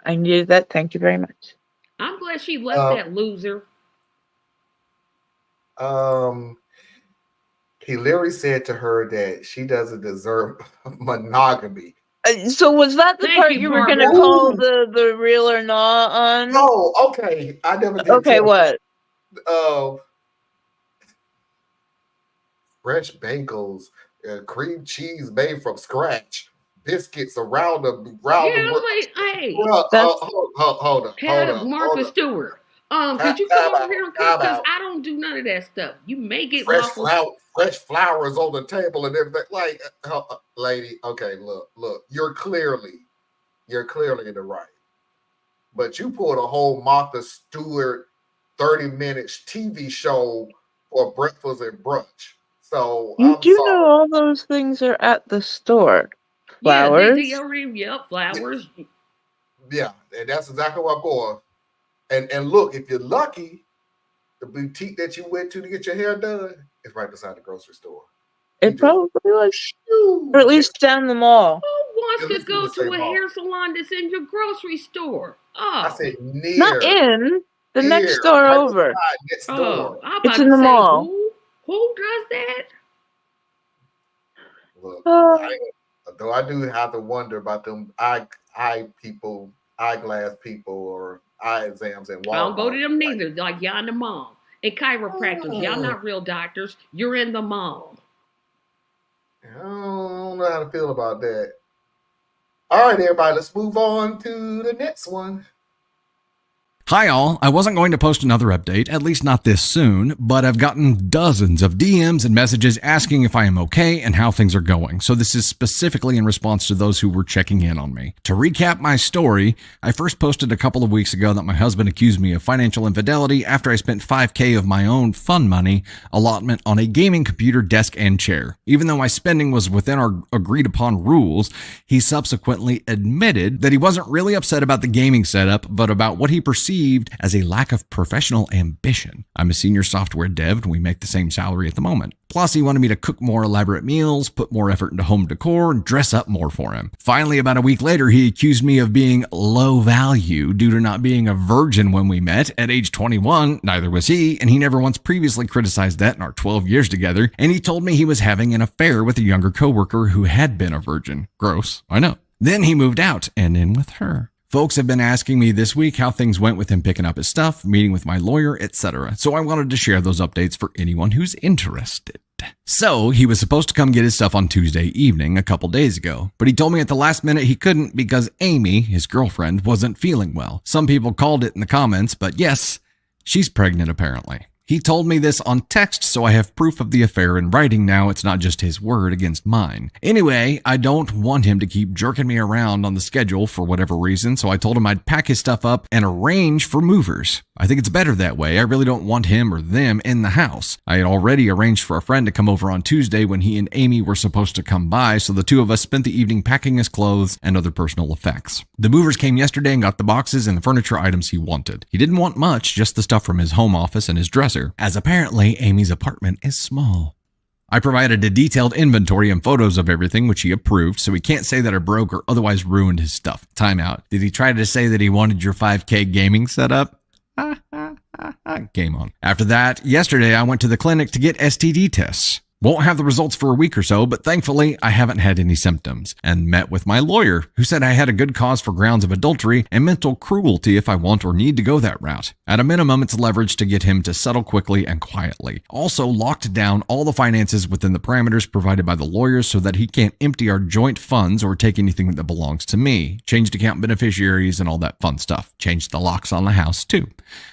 I needed that. Thank you very much. I'm glad she left that loser. He literally said to her that she doesn't deserve monogamy. So was that the Thank part you, you were going to Barbara. call the real or not on? Oh, okay. I never did. Okay, what? Fresh bagels, cream cheese made from scratch, biscuits around the Hey, hold up. Martha Stewart. Could you come over here and cook? Because I don't do none of that stuff. You may get waffles. Fresh flowers on the table and everything. Like, lady, okay, look. You're clearly in the right. But you pulled a whole Martha Stewart 30 minutes TV show for breakfast and brunch. So You I'm do sorry. know all those things are at the store. Flowers. Yeah, they already, flowers. Yeah, and that's exactly where I'm going. And look, if you're lucky, the boutique that you went to get your hair done is right beside the grocery store. It probably was. Or at least down the mall. Who wants to go to a hair salon that's in your grocery store? Oh. I said near. Not in. The next door right over. Next door. I'm about it's in the to say, mall. Who does that? Look, though I do have to wonder about them eyeglass people or eye exams in Walmart. I don't go to them neither. Like y'all in the mall. And chiropractors, y'all not real doctors. You're in the mall. I don't know how to feel about that. All right, everybody, let's move on to the next one. Hi all, I wasn't going to post another update, at least not this soon, but I've gotten dozens of DMs and messages asking if I am okay and how things are going, so this is specifically in response to those who were checking in on me. To recap my story, I first posted a couple of weeks ago that my husband accused me of financial infidelity after I spent $5,000 of my own fun money allotment on a gaming computer, desk, and chair. Even though my spending was within our agreed upon rules, he subsequently admitted that he wasn't really upset about the gaming setup, but about what he perceived perceived as a lack of professional ambition. I'm a senior software dev and we make the same salary at the moment. Plus, he wanted me to cook more elaborate meals, put more effort into home decor, and dress up more for him. Finally, about a week later, he accused me of being low value due to not being a virgin when we met. At age 21, neither was he, and he never once previously criticized that in our 12 years together, and he told me he was having an affair with a younger coworker who had been a virgin. Gross, I know. Then he moved out and in with her. Folks have been asking me this week how things went with him picking up his stuff, meeting with my lawyer, etc. So I wanted to share those updates for anyone who's interested. So he was supposed to come get his stuff on Tuesday evening a couple days ago, but he told me at the last minute he couldn't because Amy, his girlfriend, wasn't feeling well. Some people called it in the comments, but yes, she's pregnant apparently. He told me this on text, so I have proof of the affair in writing now. It's not just his word against mine. Anyway, I don't want him to keep jerking me around on the schedule for whatever reason, so I told him I'd pack his stuff up and arrange for movers. I think it's better that way. I really don't want him or them in the house. I had already arranged for a friend to come over on Tuesday when he and Amy were supposed to come by, so the two of us spent the evening packing his clothes and other personal effects. The movers came yesterday and got the boxes and the furniture items he wanted. He didn't want much, just the stuff from his home office and his dresser, as apparently Amy's apartment is small. I provided a detailed inventory and photos of everything, which he approved, so he can't say that I broke or otherwise ruined his stuff. Time out. Did he try to say that he wanted your 5K gaming setup? Game on. After that, yesterday I went to the clinic to get STD tests. Won't have the results for a week or so, but thankfully I haven't had any symptoms, and met with my lawyer, who said I had a good cause for grounds of adultery and mental cruelty if I want or need to go that route. At a minimum, it's leverage to get him to settle quickly and quietly. Also locked down all the finances within the parameters provided by the lawyers so that he can't empty our joint funds or take anything that belongs to me. Changed account beneficiaries and all that fun stuff. Changed the locks on the house too.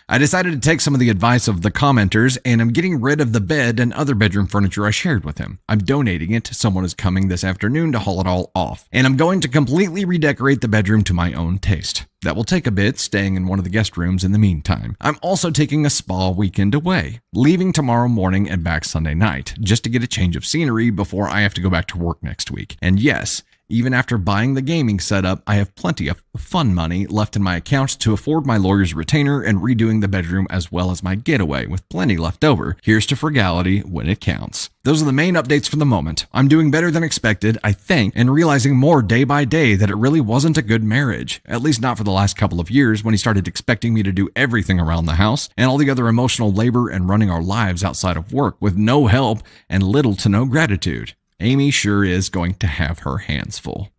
I decided to take some of the advice of the commenters, and I'm getting rid of the bed and other bedroom furniture I shared with him. I'm donating it. Someone is coming this afternoon to haul it all off. And I'm going to completely redecorate the bedroom to my own taste. That will take a bit, staying in one of the guest rooms in the meantime. I'm also taking a spa weekend away, leaving tomorrow morning and back Sunday night, just to get a change of scenery before I have to go back to work next week. And yes, even after buying the gaming setup, I have plenty of fun money left in my account to afford my lawyer's retainer and redoing the bedroom as well as my getaway, with plenty left over. Here's to frugality when it counts. Those are the main updates for the moment. I'm doing better than expected, I think, and realizing more day by day that it really wasn't a good marriage. At least not for the last couple of years, when he started expecting me to do everything around the house and all the other emotional labor and running our lives outside of work with no help and little to no gratitude. Amy sure is going to have her hands full.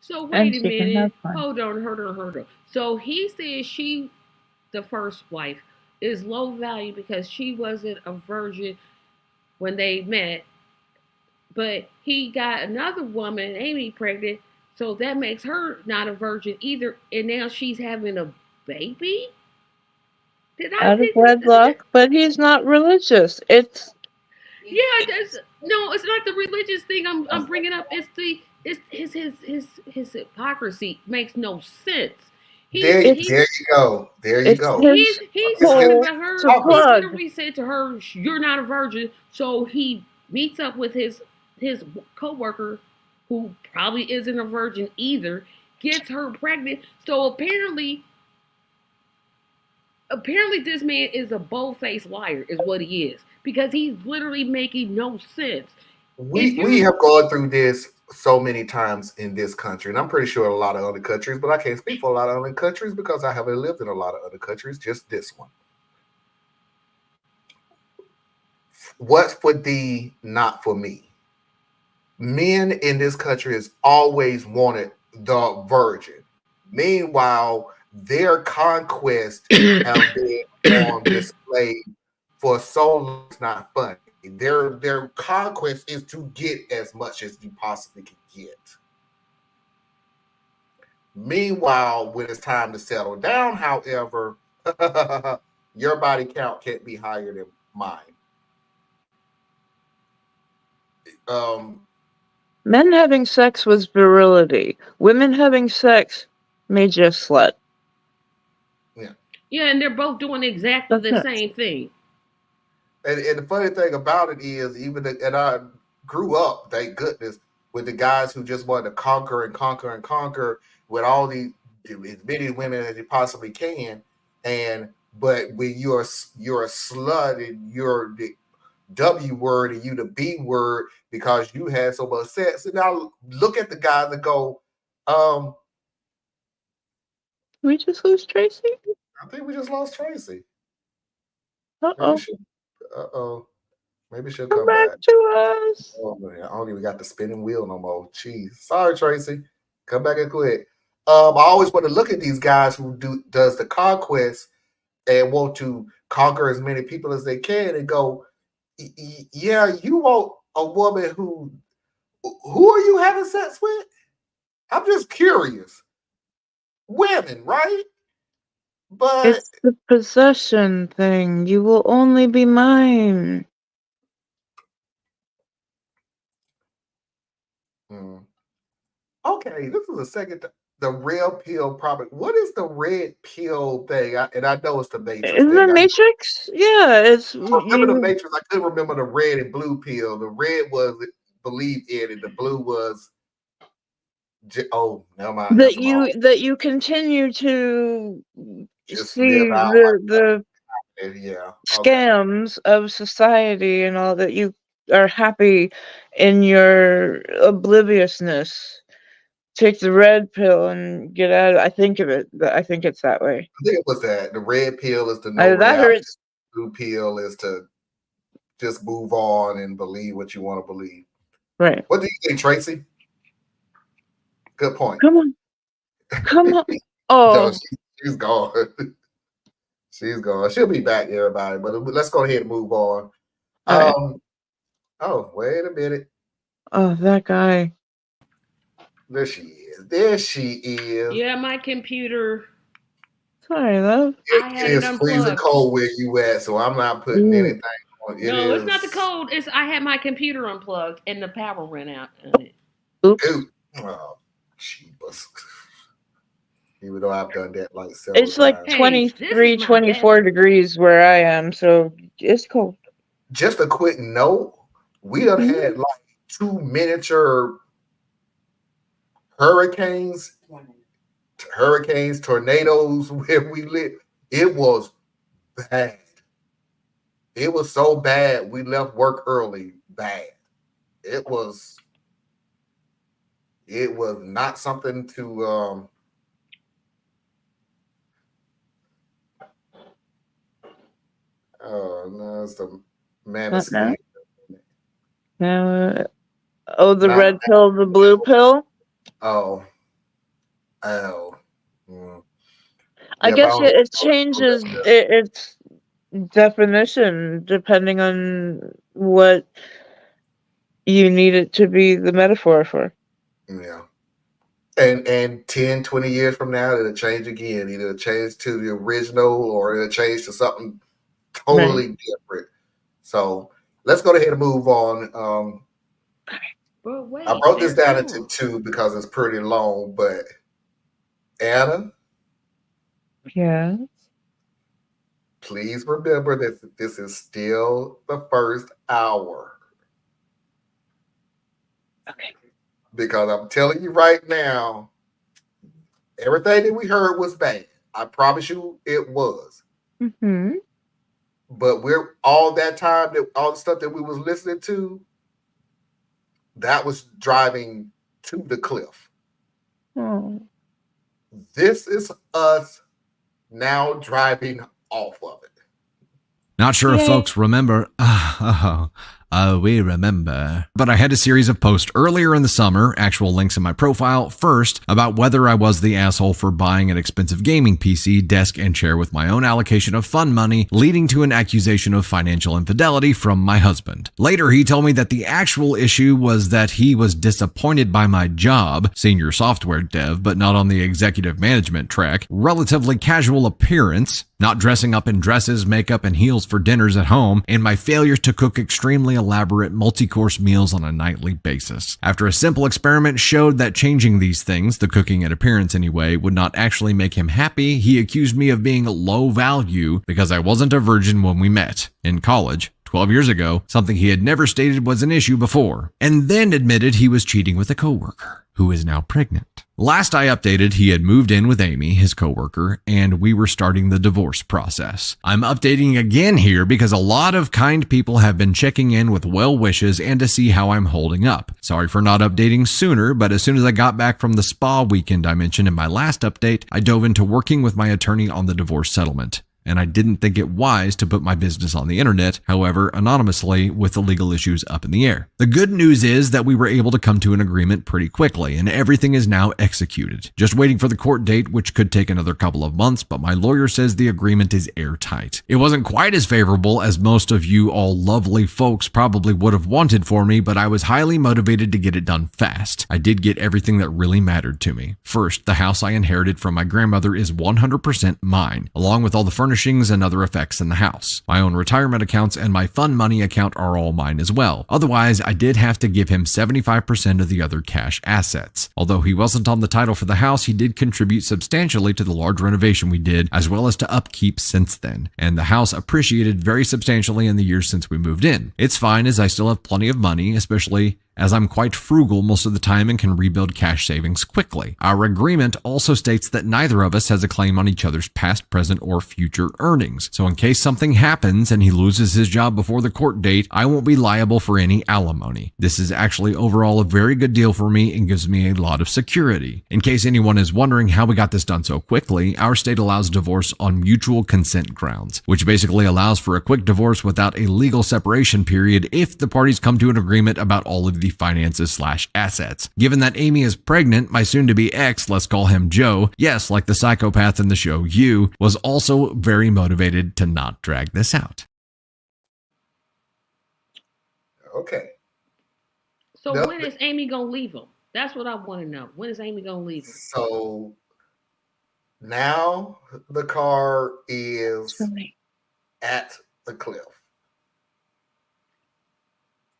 So And wait a she can minute. have fun. Hold on. So he says she, the first wife, is low value because she wasn't a virgin when they met, but he got another woman, Amy, pregnant, so that makes her not a virgin either, and now she's having a baby? Did I Out of think wedlock, but he's not religious. Yeah, that's no. It's not the religious thing I'm bringing up. It's the it's his hypocrisy makes no sense. He's There It's you go. There you it's go. he's It's talking his hole about her. to hypocrisy. He's plug. literally said to her, "You're not a virgin." So he meets up with his coworker, who probably isn't a virgin either, gets her pregnant. So apparently this man is a bold-faced liar, is what he is, because he's literally making no sense. If We you're have gone through this so many times in this country, and I'm pretty sure a lot of other countries, but I can't speak for a lot of other countries because I haven't lived in a lot of other countries, just this one. What's for thee, not for me. Men in this country has always wanted the virgin. Meanwhile, their conquest have been on display for so long. It's not funny. Their conquest is to get as much as you possibly can get. Meanwhile, when it's time to settle down, however, your body count can't be higher than mine. Men having sex was virility. Women having sex made you a slut. Yeah, and they're both doing exactly the That's it. same thing. And the funny thing about it is, and I grew up, thank goodness, with the guys who just wanted to conquer and conquer and conquer with all these as many women as you possibly can. But when you're a slut and you're the W word and you the B word because you had so much sex, and now look at the guys that go, We just lose Tracy? I think we just lost Tracy. Uh-oh. Maybe she'll Come come back back. to us. Oh man, I don't even got the spinning wheel no more. Jeez. Sorry, Tracy. Come back and quit. I always want to look at these guys who does the conquest and want to conquer as many people as they can and go, yeah, you want a woman who are you having sex with? I'm just curious. Women, right? But It's the possession thing. You will only be mine. okay, this is the second. The red pill probably. What is the red pill thing? And I know it's the Matrix Isn't thing. the Matrix? Yeah, it's I remember the you. Matrix. I couldn't remember the red and blue pill. The red was believe in it. The blue was never mind. That That's you continue to just see live out the like yeah. Okay. scams of society and all that you are happy in your obliviousness. Take the red pill and get out. I think it's that way. I think it was that. The red pill is to know Either that or reality. it's The blue pill is to just move on and believe what you want to believe. right. What do you think, Tracy? Good point. Come on. No, Oh, she's gone. She's gone. She'll be back, everybody. But let's go ahead and move on. right. Oh, wait a minute. Oh, that guy. There she is. There she is. Yeah, my computer. Sorry, love. I It had it is freezing unplugged. cold where you at, so I'm not putting Ooh. anything on. No, it's not the cold. It's I had my computer unplugged and the power went out. Oops. Ooh. Oh, jeebus. Even though I've done that like several It's like times. Hey, 23, this is my 24 degrees where I am, so it's cold. Just a quick note. We done had like 2 miniature hurricanes, tornadoes where we live. It was bad. It was so bad we left work early. Bad. It was not something to oh no, it's the Not now. manosphere. The Not red pill, the blue pill. oh. I Yeah, guess it changes its definition depending on what you need it to be the metaphor for. Yeah. And 10, 20 years from now, it'll change again. Either it'll change to the original or it'll change to something totally different. So let's go ahead and move on. But wait, I broke this down into 2 because it's pretty long, but Anna, Yeah. please remember that this is still the first hour. Okay. Because I'm telling you right now, everything that we heard was bad. I promise you it was. Mm-hmm. But we're all that time that all the stuff that we was listening to, that was driving to the cliff. Oh. This is us now driving off of it. Not sure if folks remember. We remember. But I had a series of posts earlier in the summer, actual links in my profile, first about whether I was the asshole for buying an expensive gaming PC, desk, and chair with my own allocation of fund money, leading to an accusation of financial infidelity from my husband. Later, he told me that the actual issue was that he was disappointed by my job, senior software dev, but not on the executive management track, relatively casual appearance, not dressing up in dresses, makeup, and heels for dinners at home, and my failure to cook extremely elaborate multi-course meals on a nightly basis. After a simple experiment showed that changing these things, the cooking and appearance anyway, would not actually make him happy, he accused me of being low value because I wasn't a virgin when we met in college 12 years ago, something he had never stated was an issue before, and then admitted he was cheating with a coworker who is now pregnant. Last I updated, he had moved in with Amy, his coworker, and we were starting the divorce process. I'm updating again here because a lot of kind people have been checking in with well wishes and to see how I'm holding up. Sorry for not updating sooner, but as soon as I got back from the spa weekend I mentioned in my last update, I dove into working with my attorney on the divorce settlement. And I didn't think it wise to put my business on the internet, however, anonymously with the legal issues up in the air. The good news is that we were able to come to an agreement pretty quickly, and everything is now executed. Just waiting for the court date, which could take another couple of months, but my lawyer says the agreement is airtight. It wasn't quite as favorable as most of you all lovely folks probably would have wanted for me, but I was highly motivated to get it done fast. I did get everything that really mattered to me. First, the house I inherited from my grandmother is 100% mine, along with all the furnishings and other effects in the house. My own retirement accounts and my fund money account are all mine as well. Otherwise, I did have to give him 75% of the other cash assets. Although he wasn't on the title for the house, he did contribute substantially to the large renovation we did, as well as to upkeep since then. And the house appreciated very substantially in the years since we moved in. It's fine as I still have plenty of money, especially as I'm quite frugal most of the time and can rebuild cash savings quickly. Our agreement also states that neither of us has a claim on each other's past, present, or future earnings. So in case something happens and he loses his job before the court date, I won't be liable for any alimony. This is actually overall a very good deal for me and gives me a lot of security. In case anyone is wondering how we got this done so quickly, our state allows divorce on mutual consent grounds, which basically allows for a quick divorce without a legal separation period if the parties come to an agreement about all of the finances/assets. Given that Amy is pregnant, my soon-to-be ex, let's call him Joe, yes, like the psychopath in the show You, was also very motivated to not drag this out. Okay. So No, when is Amy gonna leave him? That's what I want to know. When is Amy gonna leave him? So now the car is at the cliff.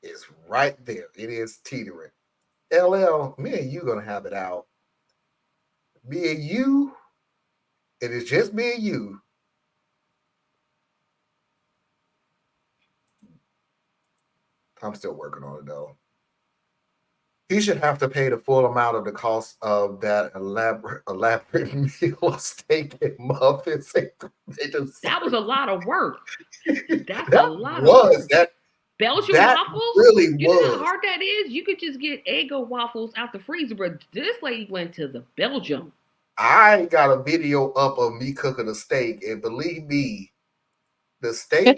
It's right there. It is teetering. LL, me and you gonna have it out. Me and you. It is just me and you. I'm still working on it though. He should have to pay the full amount of the cost of that elaborate meal of steak and muffins. That was a lot of work. That's that a lot was of work. that. Belgian That waffles? really You know was. how hard that is? You could just get Eggo waffles out the freezer, but this lady went to the Belgium. I got a video up of me cooking a steak, and believe me, the steak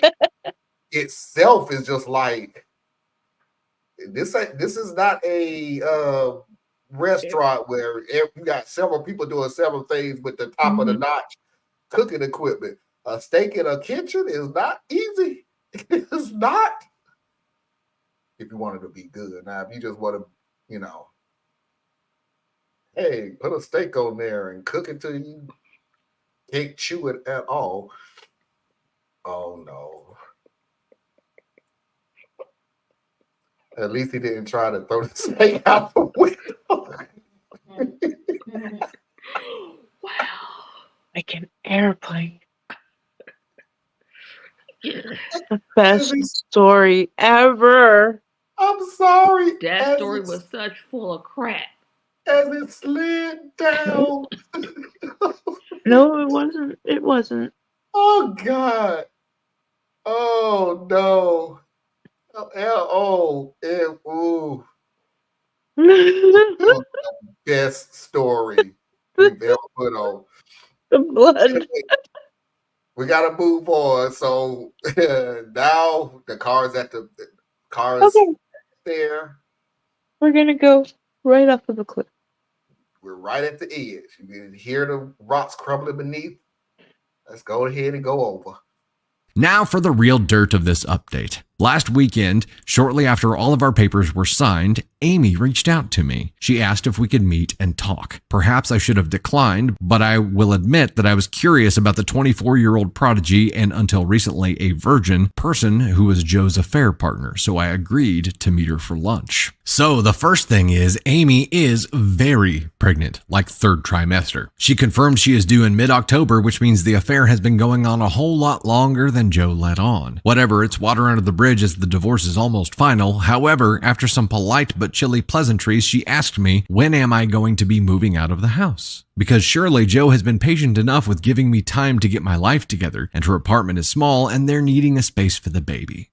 itself is just like this. This is not a restaurant where you got several people doing several things with the top of the notch cooking equipment. A steak in a kitchen is not easy. It is not. If you want it to be good. Now, if you just want to, you know, hey, put a steak on there and cook it till you can't chew it at all. Oh, no. At least he didn't try to throw the steak out the window. Wow. Like an airplane. Yeah. The best story ever. I'm sorry. That story was such full of crap. As it slid down. No, it wasn't. It wasn't. Oh, God. Oh, no. Ooh. The best story we've ever put on. The blood. We got to move on. So now the car is Okay. there. We're gonna go right off of the cliff. We're right at the edge. You can hear the rocks crumbling beneath. Let's go ahead and go over. Now for the real dirt of this update. Last weekend, shortly after all of our papers were signed, Amy reached out to me. She asked if we could meet and talk. Perhaps I should have declined, but I will admit that I was curious about the 24-year-old prodigy and until recently a virgin person who was Joe's affair partner, so I agreed to meet her for lunch. So the first thing is Amy is very pregnant, like third trimester. She confirmed she is due in mid-October, which means the affair has been going on a whole lot longer than Joe let on. Whatever, it's water under the bridge bridge as the divorce is almost final. However, after some polite but chilly pleasantries, she asked me, when am I going to be moving out of the house? Because surely Jo has been patient enough with giving me time to get my life together, and her apartment is small and they're needing a space for the baby.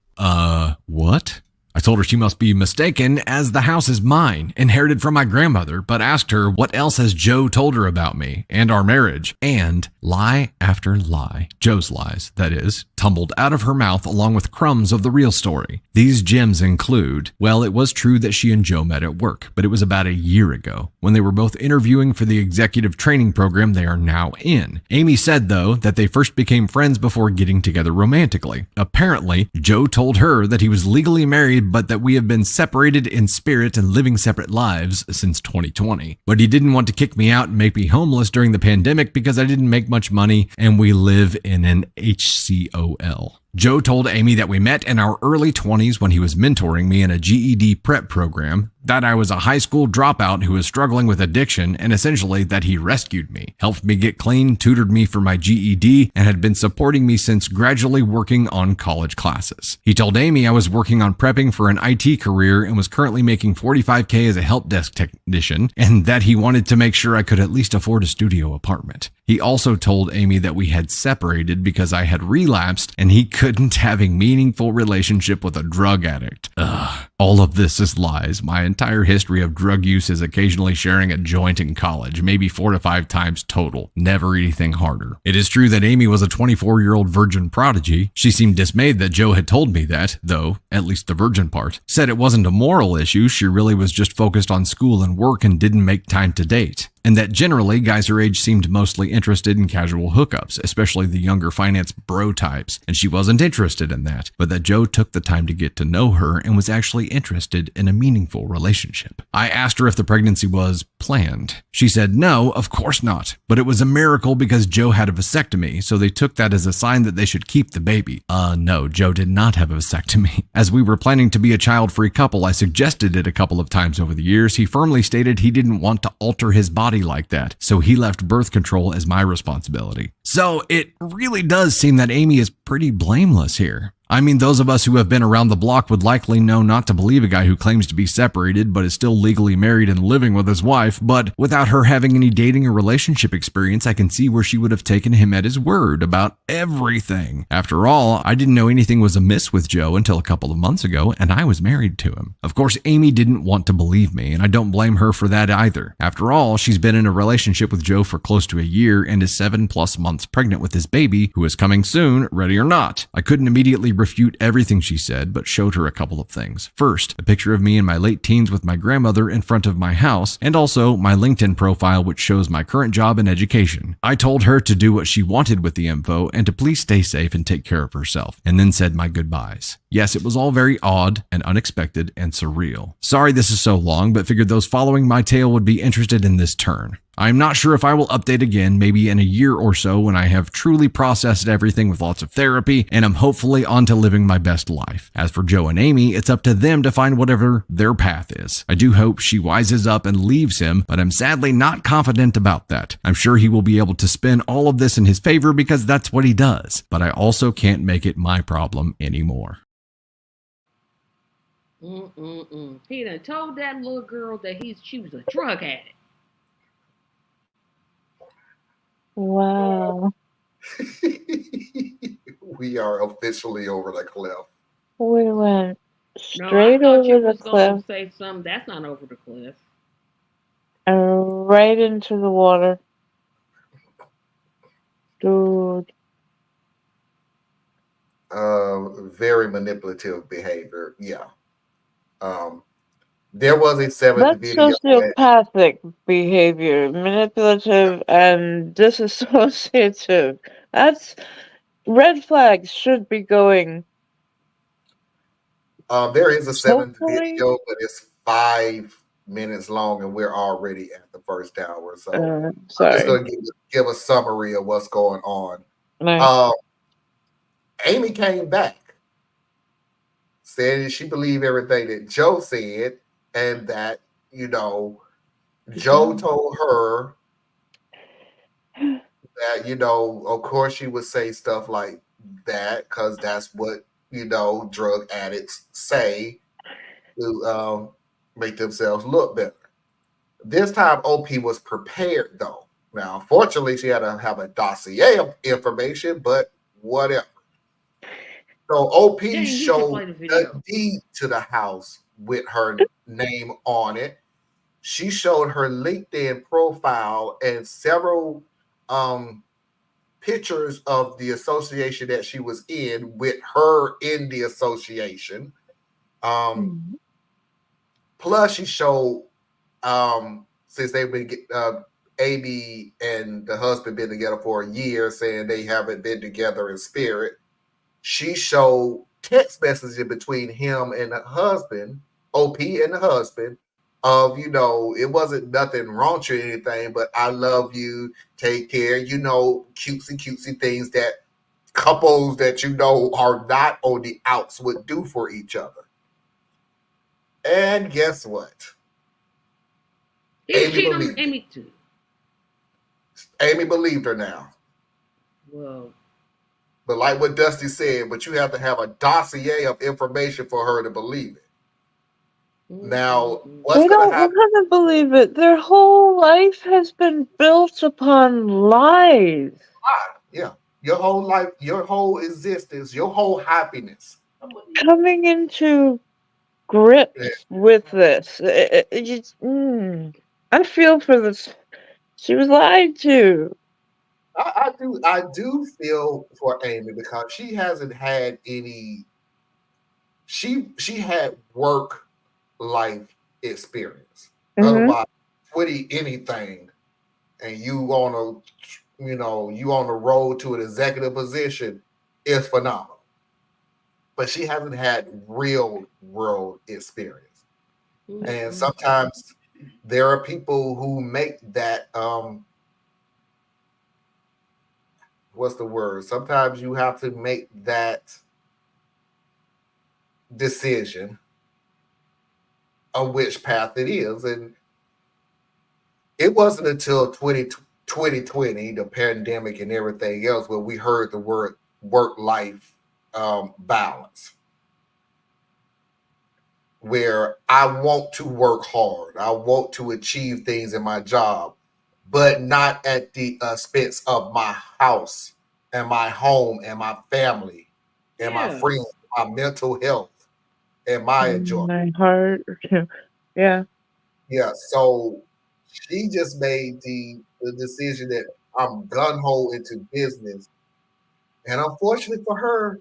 What? I told her she must be mistaken, as the house is mine, inherited from my grandmother, but asked her what else has Jo told her about me and our marriage. And lie after lie, Jo's lies, that is, tumbled out of her mouth along with crumbs of the real story. These gems include, well, it was true that she and Jo met at work, but it was about a year ago, when they were both interviewing for the executive training program they are now in. Amy said, though, that they first became friends before getting together romantically. Apparently, Jo told her that he was legally married, but that we have been separated in spirit and living separate lives since 2020. But he didn't want to kick me out and make me homeless during the pandemic because I didn't make much money and we live in an HCOL. Jo told Amy that we met in our early 20s when he was mentoring me in a GED prep program, that I was a high school dropout who was struggling with addiction, and essentially that he rescued me, helped me get clean, tutored me for my GED, and had been supporting me since gradually working on college classes. He told Amy I was working on prepping for an IT career and was currently making $45K as a help desk technician, and that he wanted to make sure I could at least afford a studio apartment. He also told Amy that we had separated because I had relapsed and he couldn't have a meaningful relationship with a drug addict. Ugh. All of this is lies. My entire history of drug use is occasionally sharing a joint in college, maybe 4 to 5 times total. Never anything harder. It is true that Amy was a 24-year-old virgin prodigy. She seemed dismayed that Jo had told me that, though, at least the virgin part. Said it wasn't a moral issue, she really was just focused on school and work and didn't make time to date. And that generally, guys her age seemed mostly interested in casual hookups, especially the younger finance bro types, and she wasn't interested in that, but that Jo took the time to get to know her and was actually interested in a meaningful relationship. I asked her if the pregnancy was planned. She said no, of course not, but it was a miracle because Jo had a vasectomy, so they took that as a sign that they should keep the baby. No, Jo did not have a vasectomy. As we were planning to be a child-free couple, I suggested it a couple of times over the years. He firmly stated he didn't want to alter his body like that, so he left birth control as my responsibility. So it really does seem that Amy is pretty blameless here. I mean, those of us who have been around the block would likely know not to believe a guy who claims to be separated but is still legally married and living with his wife, but without her having any dating or relationship experience, I can see where she would have taken him at his word about everything. After all, I didn't know anything was amiss with Jo until a couple of months ago, and I was married to him. Of course, Amy didn't want to believe me, and I don't blame her for that either. After all, she's been in a relationship with Jo for close to a year and is 7+ months pregnant with his baby, who is coming soon, ready or not. I couldn't immediately refute everything she said, but showed her a couple of things. First, a picture of me in my late teens with my grandmother in front of my house, and also my LinkedIn profile, which shows my current job and education. I told her to do what she wanted with the info and to please stay safe and take care of herself, and then said my goodbyes. Yes, it was all very odd and unexpected and surreal. Sorry this is so long, but figured those following my tale would be interested in this turn. I'm not sure if I will update again, maybe in a year or so when I have truly processed everything with lots of therapy and I'm hopefully on to living my best life. As for Jo and Amy, it's up to them to find whatever their path is. I do hope she wises up and leaves him, but I'm sadly not confident about that. I'm sure he will be able to spin all of this in his favor because that's what he does, but I also can't make it my problem anymore. He done told that little girl that she was a drug addict. Wow. We are officially over the cliff. We went No, I straight thought you over the was gonna cliff say something that's not over the cliff. and right into the water. Dude. Very manipulative behavior. Yeah. There was a 7th That's video. sociopathic behavior, manipulative and disassociative. That's red flags should be going. There is a 7th Hopefully, video, but it's 5 minutes long, and we're already at the first hour. So I'm just sorry. going to give a summary of what's going on. Nice. Amy came back, said she believed everything that Jo said, and that, Jo told her that, of course she would say stuff like that because that's what, drug addicts say to make themselves look better. This time, OP was prepared though. Now, unfortunately, she had to have a dossier of information, but whatever. So OP Dang, you should showed play the the video. deed to the house with her name on it. She showed her LinkedIn profile and several um, pictures of the association that she was in with her in the association. Um, Mhm. Plus, she showed since they've been Amy and the husband been together for a year, saying they haven't been together in spirit. She showed text messages between him and the husband, OP and the husband, of it wasn't nothing raunchy or anything, but I love you, take care, cutesy things that couples that are not on the outs would do for each other. And guess what? He's Amy cheating on believed it. Amy too. Amy believed her now. Well, But like what Dusty said, but you have to have a dossier of information for her to believe it. Now, mm-mm-mm. what's They going to don't happen? want to believe it. Their whole life has been built upon lies. Yeah, your whole life, your whole existence, your whole happiness. Coming into Yeah, grips with this. I feel for this. She was lied to. I do feel for Amy because she hasn't had any. She had work life experience. Hmm. Otherwise, 20 anything, and you on the road to an executive position is phenomenal. But she hasn't had real world experience. And Mm-mm-mm. sometimes there are people who make that what's the word? Sometimes you have to make that decision of which path it is. And it wasn't until 2020, the pandemic and everything else, where we heard the word work life balance, where I want to work hard. I want to achieve things in my job, but not at the expense of my house and my home and my family and my Yeah. friends, my mental health and my enjoyment. My heart. Yeah. Yeah, so she just made the decision that I'm gun ho into business, and unfortunately for her,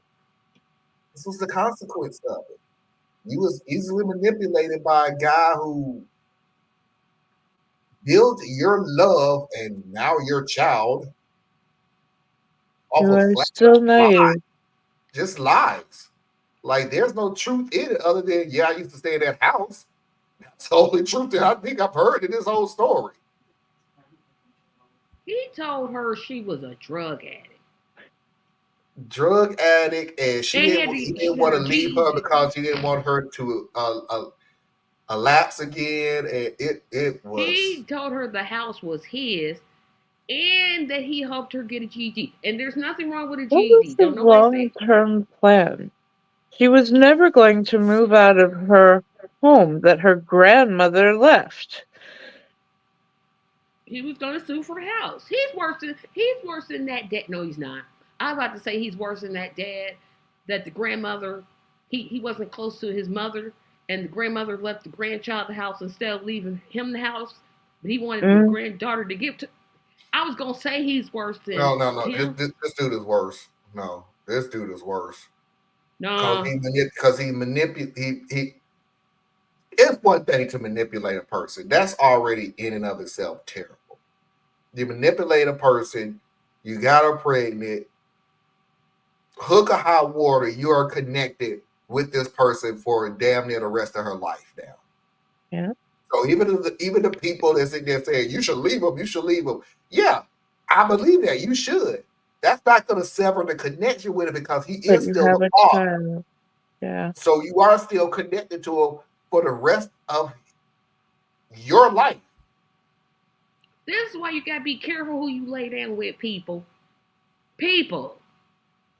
this was the consequence of it. You was easily manipulated by a guy who built your love and now your child off You of are flat still lies, naive. just lies. Like there's no truth in it other than I used to stay in that house. That's the only truth that I think I've heard in this whole story. He told her she was a drug addict. Drug addict, and And he he didn't had want to her leave her GED. because he didn't want her to lapse again, and it was He told her the house was his and that he helped her get a GED. And there's nothing wrong with a What was GED. his Don't nobody long say term plan? She was never going to move out of her home that her grandmother left. he was going to sue for the house. He's worse than that dad. No, he's not. I was about to say he's worse than that dad. That the grandmother, he wasn't close to his mother, and the grandmother left the grandchild the house instead of leaving him the house. But he wanted the mm, granddaughter to give to. I was gonna say he's worse than no. him. This dude is worse. No, this dude is worse because Nah, he manipulate he. It's one thing to manipulate a person. That's already in and of itself terrible. You manipulate a person, you got her pregnant, hook or high water, you are connected with this person for damn near the rest of her life now. Yeah. So even the people that sit there saying you should leave him, you should leave him. Yeah, I believe that you should. That's not going to sever the connection with him because he But is you still have the a father. child. Yeah. So you are still connected to him for the rest of your life. this is why you gotta be careful who you lay down with, people. People.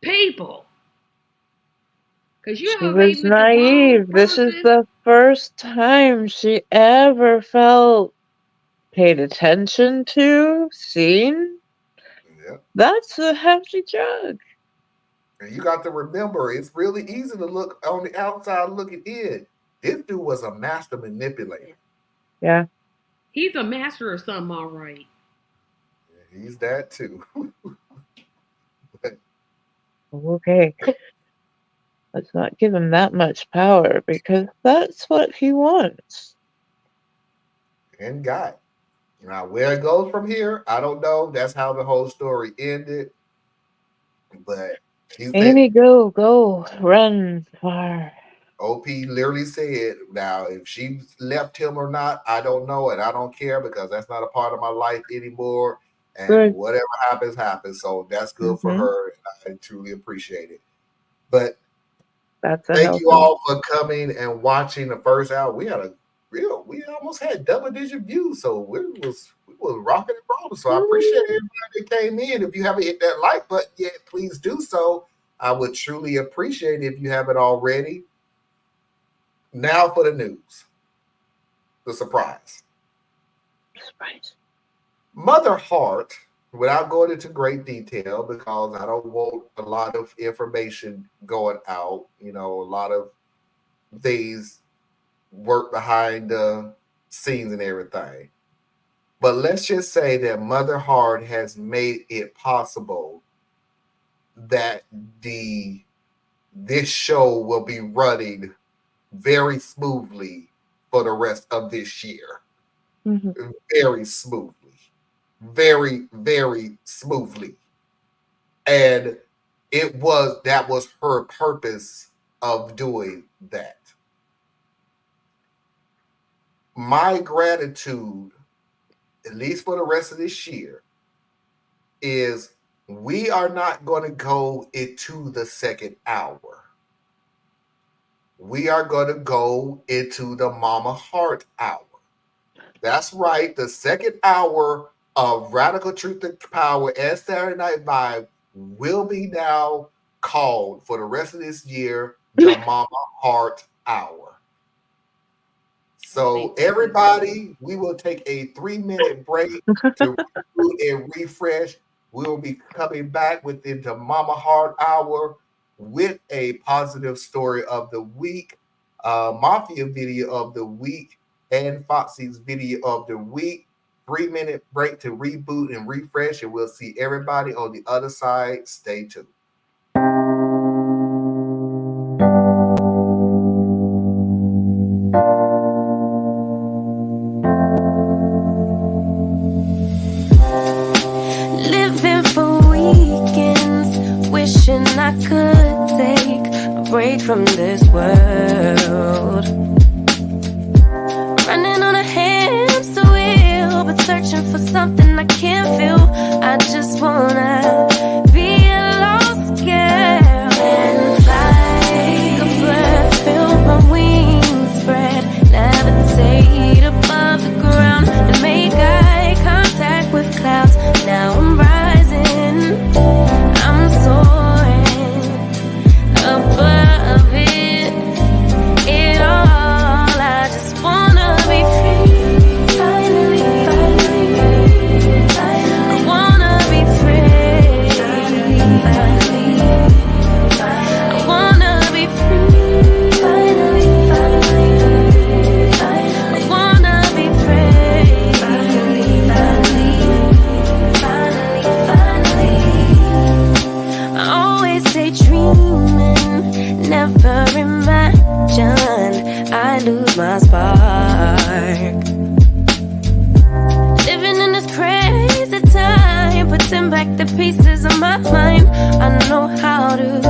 People. Cause you She know they was with the wrong naive. This is person. the first time she ever felt paid attention to, seen. Yeah. That's a hefty drug. And you got to remember, it's really easy to look on the outside looking in. This dude was a master manipulator. Yeah. He's a master of something, all right. He's that too. Okay. Let's not give him that much power because that's what he wants. And got. Now, where it goes from here, I don't know. That's how the whole story ended. But he said, Amy, go, run far. OP literally said, now, if she left him or not, I don't know. And I don't care because that's not a part of my life anymore. And Good. whatever happens, happens. So that's good for Mm-hmm. her. And I truly appreciate it. But That's a thank you healthy. all for coming and watching the first hour. We almost had double-digit views. So we was rocking and rolling. So I appreciate everybody that came in. If you haven't hit that like button yet, please do so. I would truly appreciate it if you haven't already. Now for the news. The surprise. Surprise. Mother Heart, without going into great detail, because I don't want a lot of information going out, a lot of things work behind the scenes and everything. But let's just say that Mother Heart has made it possible that this show will be running very smoothly for the rest of this year. Mm-hmm. Very smoothly. Very, very smoothly. And that was her purpose of doing that. My gratitude, at least for the rest of this year, is we are not going to go into the second hour. We are going to go into the Mama Heart hour. That's right. The second hour of Radical Truth and Power and Saturday Night Vibe will be now called for the rest of this year the Mama Heart hour. So everybody, we will take a 3-minute break to reboot and refresh. We will be coming back within the Mama Heart hour with a positive story of the week, Mafia video of the week, and Foxy's video of the week. 3-minute break to reboot and refresh, and we'll see everybody on the other side. Stay tuned. Living for weekends, wishing I could take a break from this world. Running on a hamster wheel, but searching for something I can't feel. I just wanna be a lost girl and fly. Take a breath, feel my wings spread, levitate above the ground and make eye contact with clouds. Now I'm rising, I'm soaring above it all. I just wanna be free, finally, I wanna be free, I wanna be free, finally, I wanna be free, finally. I always say dreaming, never imagine I lose my spark. Living in this crazy time, putting back the pieces of my mind. I know how to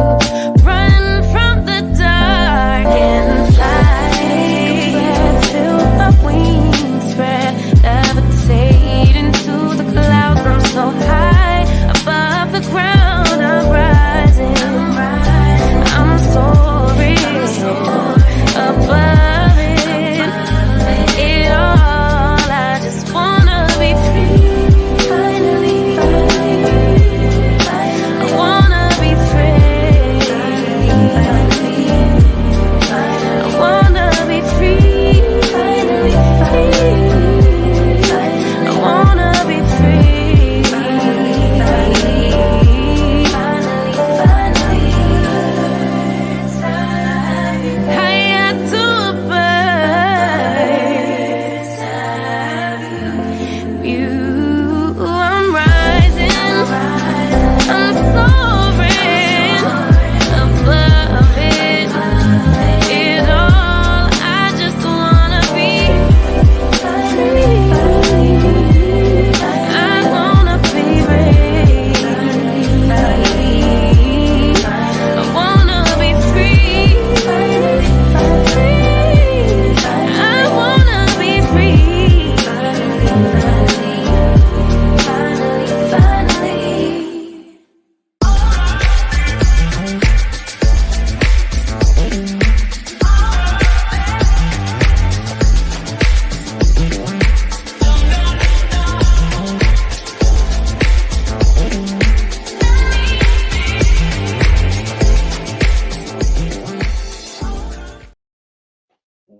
run from the dark and fly. Take a breath, feel my wings spread, levitate into the clouds. I'm so high above the ground, I'm rising, I'm soaring above it all. I just wanna be free, finally, I wanna be free.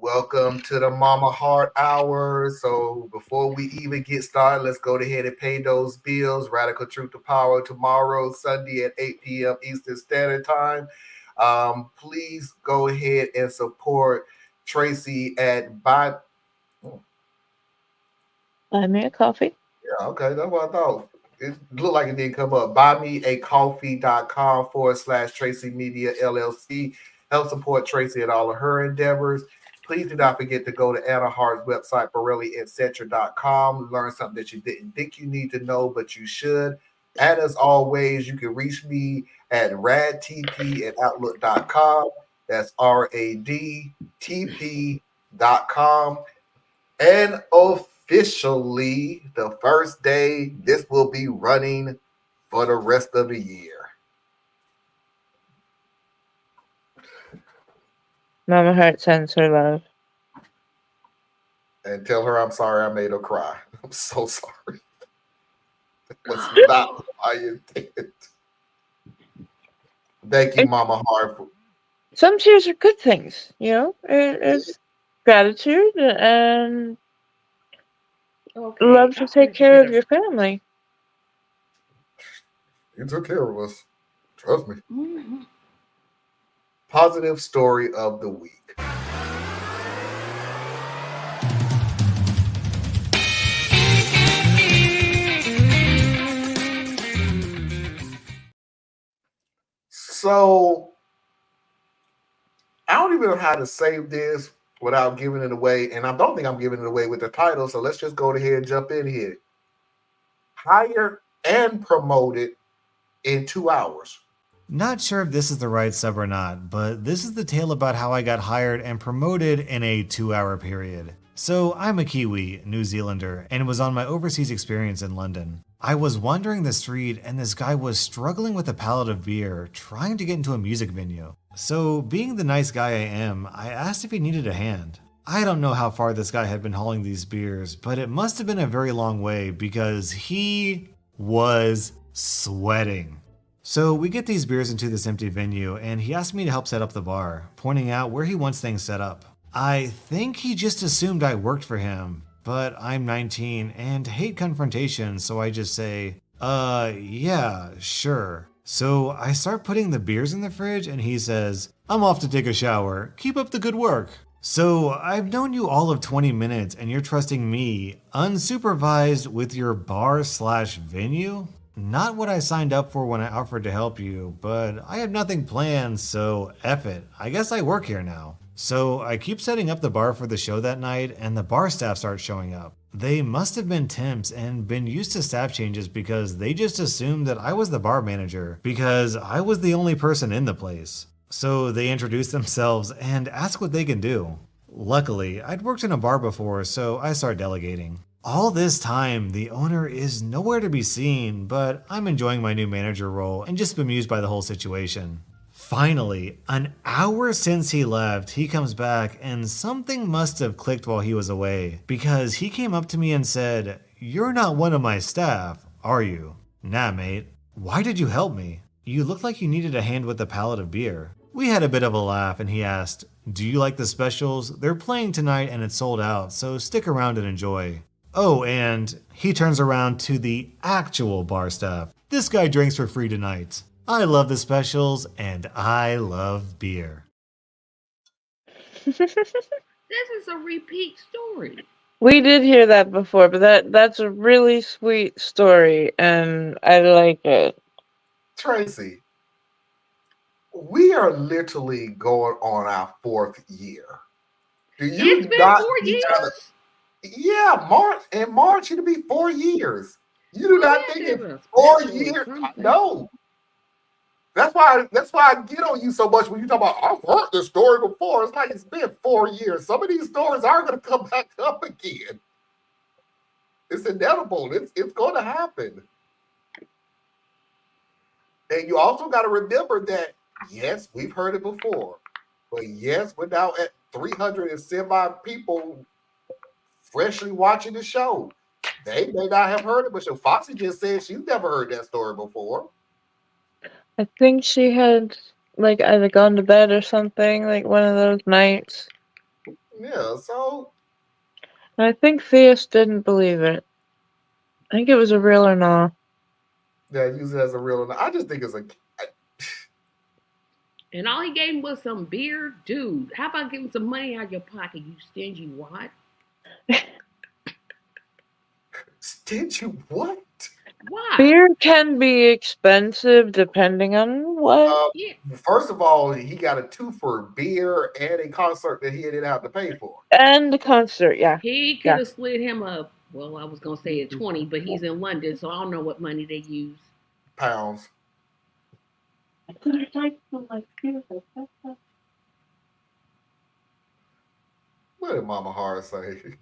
Welcome to the Mama Heart Hour. So before we even get started, let's go ahead and pay those bills. Radical Truth to Power tomorrow, Sunday at 8 p.m. Eastern Standard Time. Please go ahead and support Tracy at Buy. Buy me a coffee. Yeah, okay, that's what I thought. It looked like it didn't come up. Buymeacoffee.com/Tracy Media LLC. Help support Tracy at all of her endeavors. Please do not forget to go to Anna Hart's website, BorelliEtc. Learn something that you didn't think you need to know, but you should. And as always, you can reach me at radtp@outlook.com. That's RADTP.com. And officially, the first day this will be running for the rest of the year. Mama Heart sends her love. And tell her I'm sorry I made her cry. I'm so sorry. That was not my intent. Thank you, Mama Heart. Some tears are good things, you know. It's gratitude and Okay. love to take care of your family. You took care of us. Trust me. Mm-hmm. Positive story of the week. So I don't even know how to save this without giving it away, and I don't think I'm giving it away with the title. So let's just go ahead and jump in here. Hired and promoted in 2 hours. Not sure if this is the right sub or not, but this is the tale about how I got hired and promoted in a 2-hour period. So I'm a Kiwi, New Zealander, and was on my overseas experience in London. I was wandering the street and this guy was struggling with a pallet of beer, trying to get into a music venue. So being the nice guy I am, I asked if he needed a hand. I don't know how far this guy had been hauling these beers, but it must have been a very long way because he was sweating. So we get these beers into this empty venue and he asked me to help set up the bar, pointing out where he wants things set up. I think he just assumed I worked for him, but I'm 19 and hate confrontation, so I just say, yeah, sure. So I start putting the beers in the fridge and he says, I'm off to take a shower. Keep up the good work. So I've known you all of 20 minutes and you're trusting me, unsupervised, with your bar/venue? Not what I signed up for when I offered to help you, but I have nothing planned, so F it. I guess I work here now. So I keep setting up the bar for the show that night and the bar staff starts showing up. They must have been temps and been used to staff changes because they just assumed that I was the bar manager because I was the only person in the place. So they introduce themselves and ask what they can do. Luckily, I'd worked in a bar before, so I start delegating. All this time, the owner is nowhere to be seen, but I'm enjoying my new manager role and just bemused by the whole situation. Finally, an hour since he left, he comes back and something must have clicked while he was away because he came up to me and said, "You're not one of my staff, are you?" "Nah, mate." "Why did you help me? You looked like you needed a hand with a pallet of beer." We had a bit of a laugh and he asked, "Do you like the specials? They're playing tonight and it's sold out, so stick around and enjoy." Oh, and he turns around to the actual bar staff. "This guy drinks for free tonight. I love the specials and I love beer." This is a repeat story. We did hear that before, but that's a really sweet story, and I like it. Tracy, we are literally going on our 4th year. Do you It's been not 4 need years. to- Yeah, March it'll be 4 years. You do not think it's 4 years? No. That's why I get on you so much when you talk about I've heard this story before. It's like it's been 4 years. Some of these stories are going to come back up again. It's inevitable. It's going to happen. And you also got to remember that yes, we've heard it before, but yes, we're now at 300 and some people freshly watching the show. They may not have heard it, but so Foxy just said she's never heard that story before. I think she had like either gone to bed or something, like one of those nights. Yeah, so And I think Theus didn't believe it. I think it was a real or not. yeah, use it as a real. I just think it's a And all he gave him was some beer, dude. How about giving some money out of your pocket, you stingy wad? did you what? Why? Beer can be expensive depending on what. Yeah, First of all, he got a two for beer and a concert that he didn't have to pay for. And the concert, yeah. he could Yeah. have slid him a. Well, I was gonna say a 20, but he's in London, so I don't know what money they use. Pounds. What did Mama Hard say?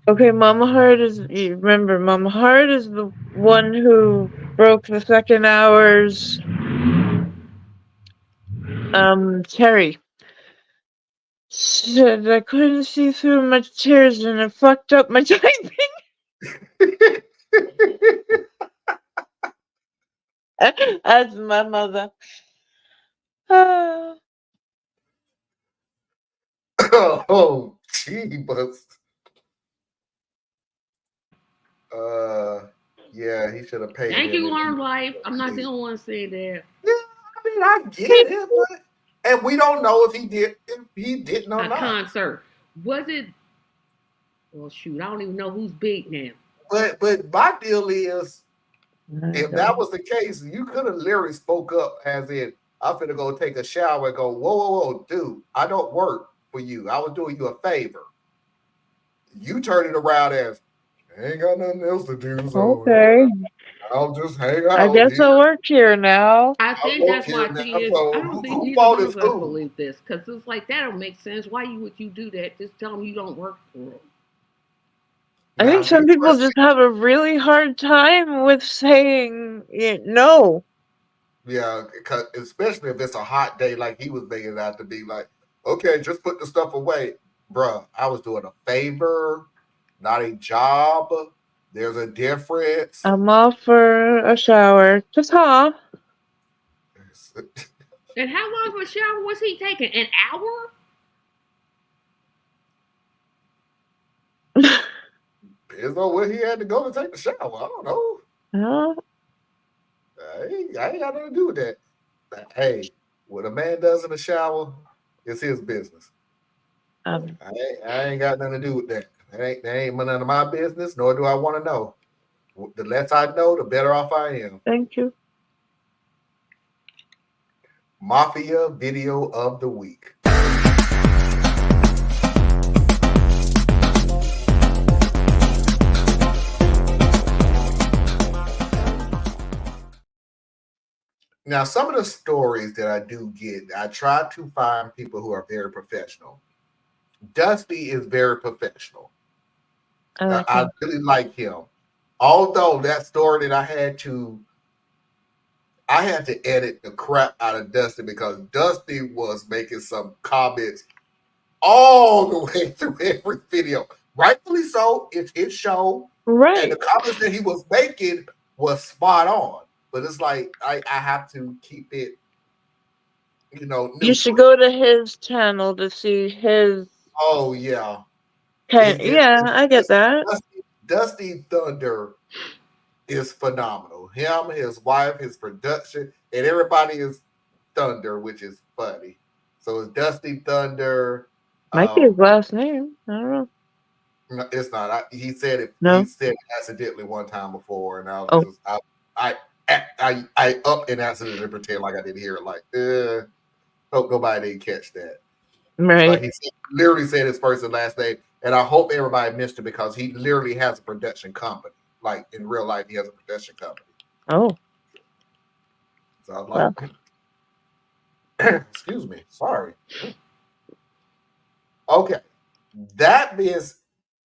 Okay, Mama Hart is. You remember, Mama Hart is the one who broke the second hour's cherry. Said I couldn't see through my tears and it fucked up my typing. That's my mother. Ah. Oh, gee, but yeah, he should have paid Thank him. you, Learn Life. I'm not the only one saying that. Yeah, I mean, I get it, but and we don't know if he didn't or A not. concert. Was it? Well, shoot, I don't even know who's big now. But my deal is, if that was the case, you could have literally spoke up as in, I'm finna go take a shower and go, whoa, dude, I don't work for you. I was doing you a favor. You turn it around as, I ain't got nothing else to do, so Okay. I'll just hang out I guess here. I'll work here now. I I'll think work that's why here now. T is. I So don't think who neither fault one is of us who? believe this because it's like that don't make sense. Why would you do that? Just tell them you don't work for them. I Now, think some people just have a really hard time with saying no. yeah, especially if it's a hot day like he was making it out to be, like, okay, just put the stuff away. Bruh, I was doing a favor, not a job. There's a difference. I'm off for a shower. Just huh? And how long of a shower was he taking? An hour? Depends on where he had to go to take the shower. I don't know. I ain't got nothing to do with that. Hey, what a man does in the shower is his business. I ain't got nothing to do with that. That ain't none of my business, nor do I want to know. The less I know, the better off I am. Thank you. Mafia video of the week. Now, some of the stories that I do get, I try to find people who are very professional. Dusty is very professional. I really like him. Although that story that I had to edit the crap out of Dusty because Dusty was making some comments all the way through every video. Rightfully so, it's his show. Right. And the comments that he was making was spot on. But it's like I have to keep it, neutral. You should go to his channel to see his. Oh yeah. Yeah, I get that. Dusty Thunder is phenomenal. Him, his wife, his production, and everybody is Thunder, which is funny. So it's Dusty Thunder. Might be his last name. I don't know. No, it's not. He said it. No? He said it accidentally one time before, and I was just I up and accidentally pretend like I didn't hear it. Like, hope nobody didn't catch that. Right. Like he literally said his first and last name, and I hope everybody missed it because he literally has a production company. Like in real life, he has a production company. Oh. So I'm like, excuse me, sorry. Okay, that means.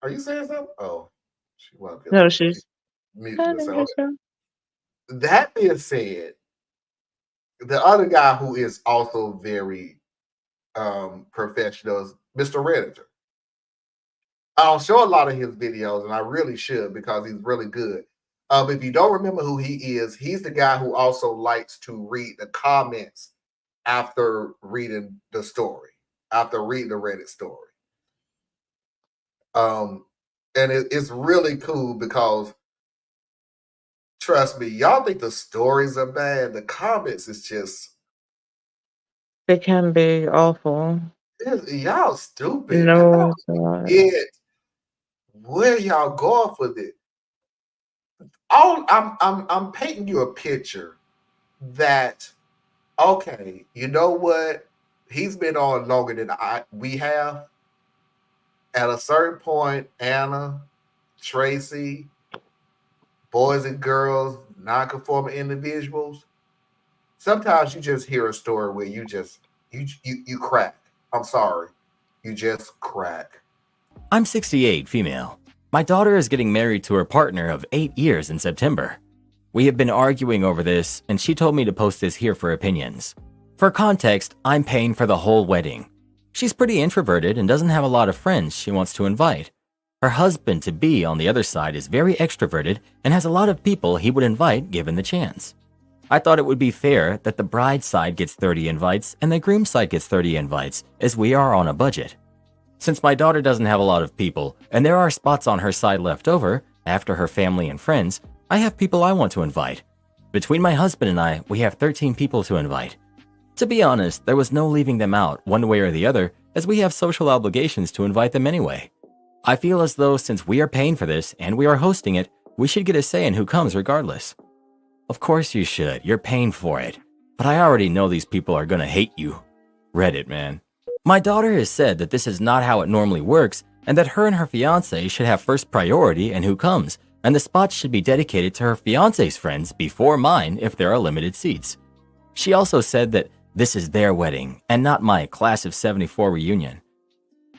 Are you saying something? Oh, she wasn't. No, she's. Okay. That being said, the other guy who is also very professional is Mr. Redditor. I don't show a lot of his videos, and I really should because he's really good. If you don't remember who he is, he's the guy who also likes to read the comments after reading the story, after reading the Reddit story. And it's really cool because, trust me, y'all think the stories are bad. The comments is just, They can be awful. y'all stupid. I No, don't it's not. get where y'all going for this. I'm painting you a picture that, okay, you know what? He's been on longer than we have. At a certain point, Anna, Tracy, boys and girls, non-conforming individuals, sometimes you just hear a story where you crack. I'm sorry. You just crack. I'm 68, female. My daughter is getting married to her partner of 8 years in September. We have been arguing over this, and she told me to post this here for opinions. For context, I'm paying for the whole wedding. She's pretty introverted and doesn't have a lot of friends she wants to invite. Her husband-to-be on the other side is very extroverted and has a lot of people he would invite given the chance. I thought it would be fair that the bride's side gets 30 invites and the groom's side gets 30 invites, as we are on a budget. Since my daughter doesn't have a lot of people and there are spots on her side left over, after her family and friends, I have people I want to invite. Between my husband and I, we have 13 people to invite. To be honest, there was no leaving them out one way or the other, as we have social obligations to invite them anyway. I feel as though since we are paying for this and we are hosting it, we should get a say in who comes regardless. Of course you should, you're paying for it. But I already know these people are gonna hate you. Reddit, man. My daughter has said that this is not how it normally works, and that her and her fiancé should have first priority in who comes, and the spots should be dedicated to her fiancé's friends before mine if there are limited seats. She also said that this is their wedding, and not my class of 74 reunion.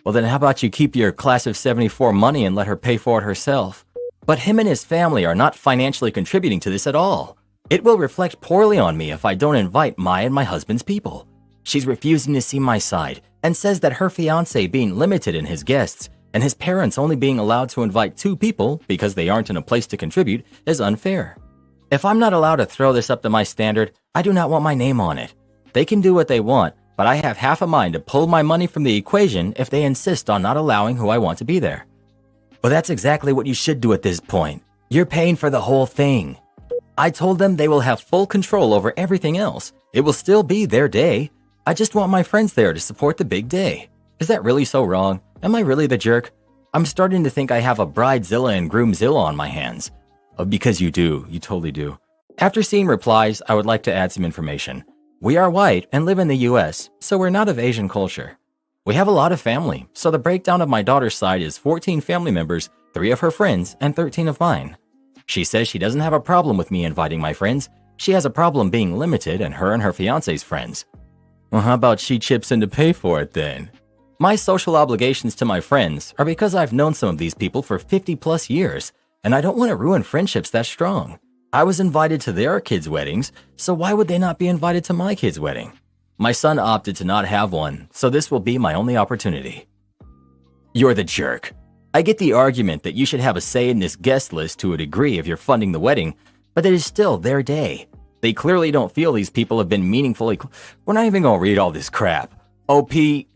Well then how about you keep your class of 74 money and let her pay for it herself? But him and his family are not financially contributing to this at all. It will reflect poorly on me if I don't invite my and my husband's people. She's refusing to see my side and says that her fiancé being limited in his guests and his parents only being allowed to invite 2 people because they aren't in a place to contribute is unfair. If I'm not allowed to throw this up to my standard, I do not want my name on it. They can do what they want, but I have half a mind to pull my money from the equation if they insist on not allowing who I want to be there. Well, that's exactly what you should do at this point. You're paying for the whole thing. I told them they will have full control over everything else. It will still be their day. I just want my friends there to support the big day. Is that really so wrong? Am I really the jerk? I'm starting to think I have a bridezilla and groomzilla on my hands. Oh, because you do. You totally do. After seeing replies, I would like to add some information. We are white and live in the US, so we're not of Asian culture. We have a lot of family, so the breakdown of my daughter's side is 14 family members, 3 of her friends, and 13 of mine. She says she doesn't have a problem with me inviting my friends. She has a problem being limited and her fiancé's friends. Well, how about she chips in to pay for it then? My social obligations to my friends are because I've known some of these people for 50 plus years, and I don't want to ruin friendships that strong. I was invited to their kids' weddings, so why would they not be invited to my kid's wedding? My son opted to not have one, so this will be my only opportunity. You're the jerk. I get the argument that you should have a say in this guest list to a degree if you're funding the wedding, but it is still their day. They clearly don't feel these people have been meaningfully. We're not even gonna read all this crap. OP,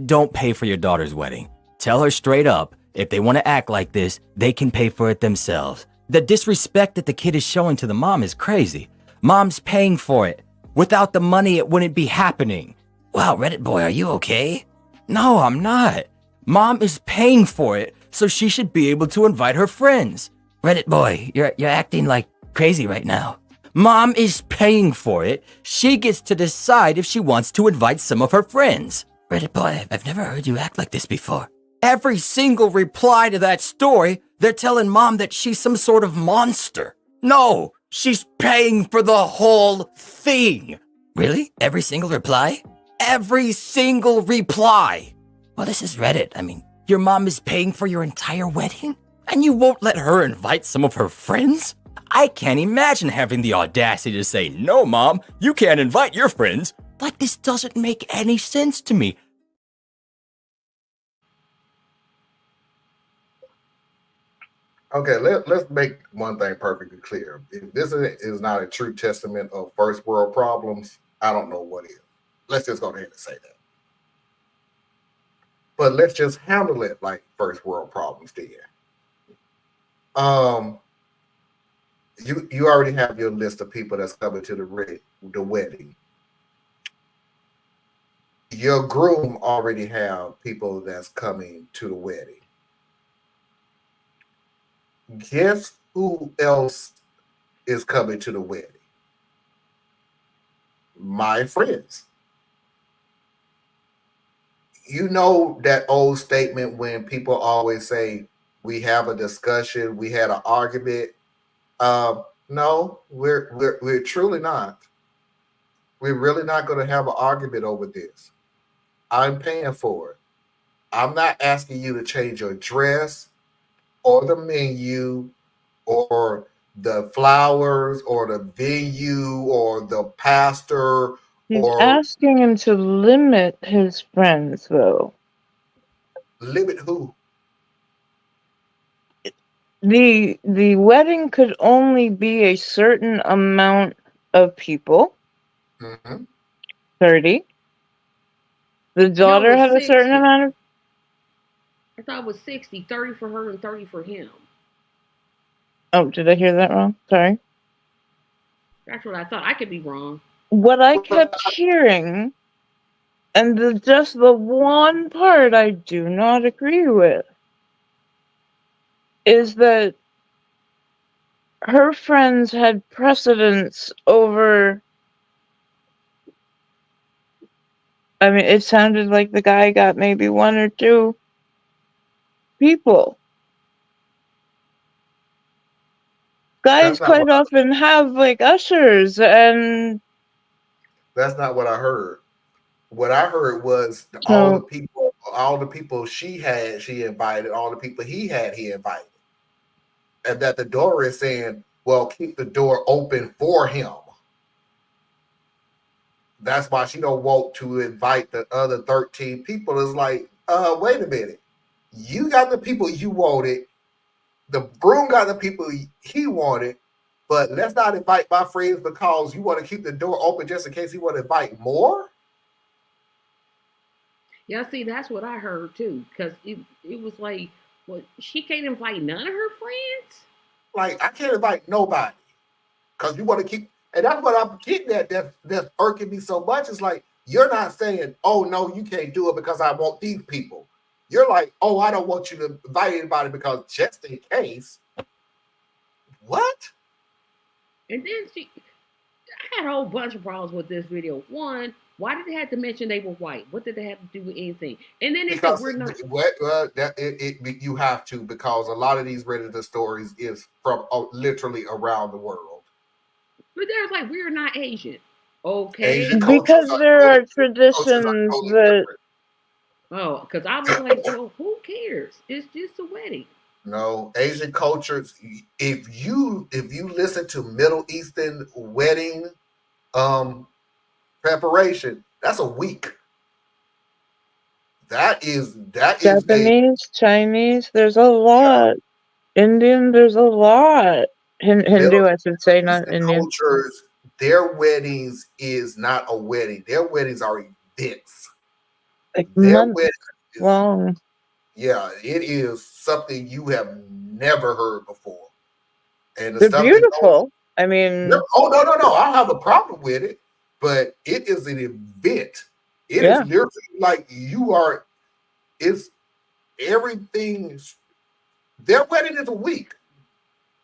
don't pay for your daughter's wedding. Tell her straight up, if they want to act like this, they can pay for it themselves. The disrespect that the kid is showing to the mom is crazy. Mom's paying for it. Without the money, it wouldn't be happening. Wow, Reddit boy, are you okay? No, I'm not. Mom is paying for it, so she should be able to invite her friends. Reddit boy, you're acting like crazy right now. Mom is paying for it. She gets to decide if she wants to invite some of her friends. Reddit boy, I've never heard you act like this before. Every single reply to that story, they're telling Mom that she's some sort of monster. No, she's paying for the whole thing. Really? Every single reply? Every single reply. Well, this is Reddit. I mean, your mom is paying for your entire wedding? And you won't let her invite some of her friends? I can't imagine having the audacity to say, no, Mom, you can't invite your friends. Like, this doesn't make any sense to me. Okay, let's make one thing perfectly clear. If this is not a true testament of first world problems, I don't know what is. Let's just go ahead and say that. But let's just handle it like first world problems then. Um, you already have your list of people that's coming to the wedding. Your groom already have people that's coming to the wedding. Guess who else is coming to the wedding? My friends. You know that old statement when people always say, we have a discussion, we had an argument. No, we're truly not. We're really not going to have an argument over this. I'm paying for it. I'm not asking you to change your dress or the menu or the flowers or the venue or the pastor He's or asking him to limit his friends, though. limit who. The wedding could only be a certain amount of people. Mm-hmm. 30. The No, it daughter was had a certain 60. amount of. I thought it was 60, 30 for her and 30 for him. Oh, did I hear that wrong? Sorry. That's what I thought. I could be wrong. What I kept hearing, and just the one part I do not agree with, is that her friends had precedence over. I mean, it sounded like the guy got maybe one or two people. Guys That's not quite what often have like ushers, and that's not what I heard. What I heard was so all the people she invited, all the people he invited. And that the daughter is saying, well, keep the door open for him. That's why she don't want to invite the other 13 people. It's like, wait a minute. You got the people you wanted. The groom got the people he wanted. But let's not invite my friends because you want to keep the door open just in case he want to invite more. Yeah, see, that's what I heard too. Because it was like, well, she can't invite none of her friends? Like, I can't invite nobody because you want to keep, and that's what I'm getting at. That's irking me so much. It's like, you're not saying, oh, no, you can't do it because I want these people. You're like, oh, I don't want you to invite anybody because just in case. What? And then I had a whole bunch of problems with this video. One, why did they have to mention they were white? What did they have to do with anything? And then they said, Because we're not. you have to, because a lot of these Reddit stories is from literally around the world. But they're like, we're not Asian. Okay. Asian cultures because are there totally are traditions that different. Oh, because I was like, well, who cares? It's just a wedding. No, Asian cultures. If you listen to Middle Eastern wedding um preparation, that's a week. That is a Japanese, Chinese, there's a yeah, lot. Indian, there's a lot. Middle Hindu, I should say, not Eastern Indian. cultures. Their weddings is not a wedding. Their weddings are events. Like Their months wedding is long. yeah, it is something you have never heard before. And the They're stuff that goes beautiful. I no, mean, oh no, I don't have a problem with it, but it is an event. It is yeah. literally like you are. It's everything. Their wedding is a week.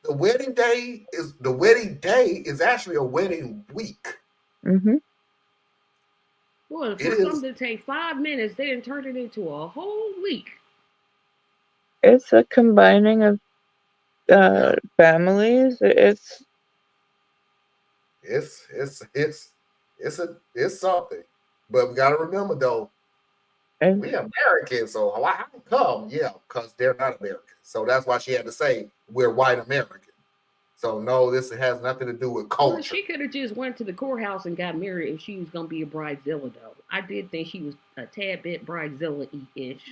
The wedding day is actually a wedding week. Hmm. Well, It for is. something to take 5 minutes, they didn't turn it into a whole week. It's a combining of Yeah. families. It's something. But we got to remember though, It's we Americans, so how come? Yeah, because they're not Americans. So that's why she had to say we're white American. So no, this has nothing to do with Well, culture. she could have just went to the courthouse and got married if she was gonna be a bridezilla, though. I did think she was a tad bit bridezilla-ish.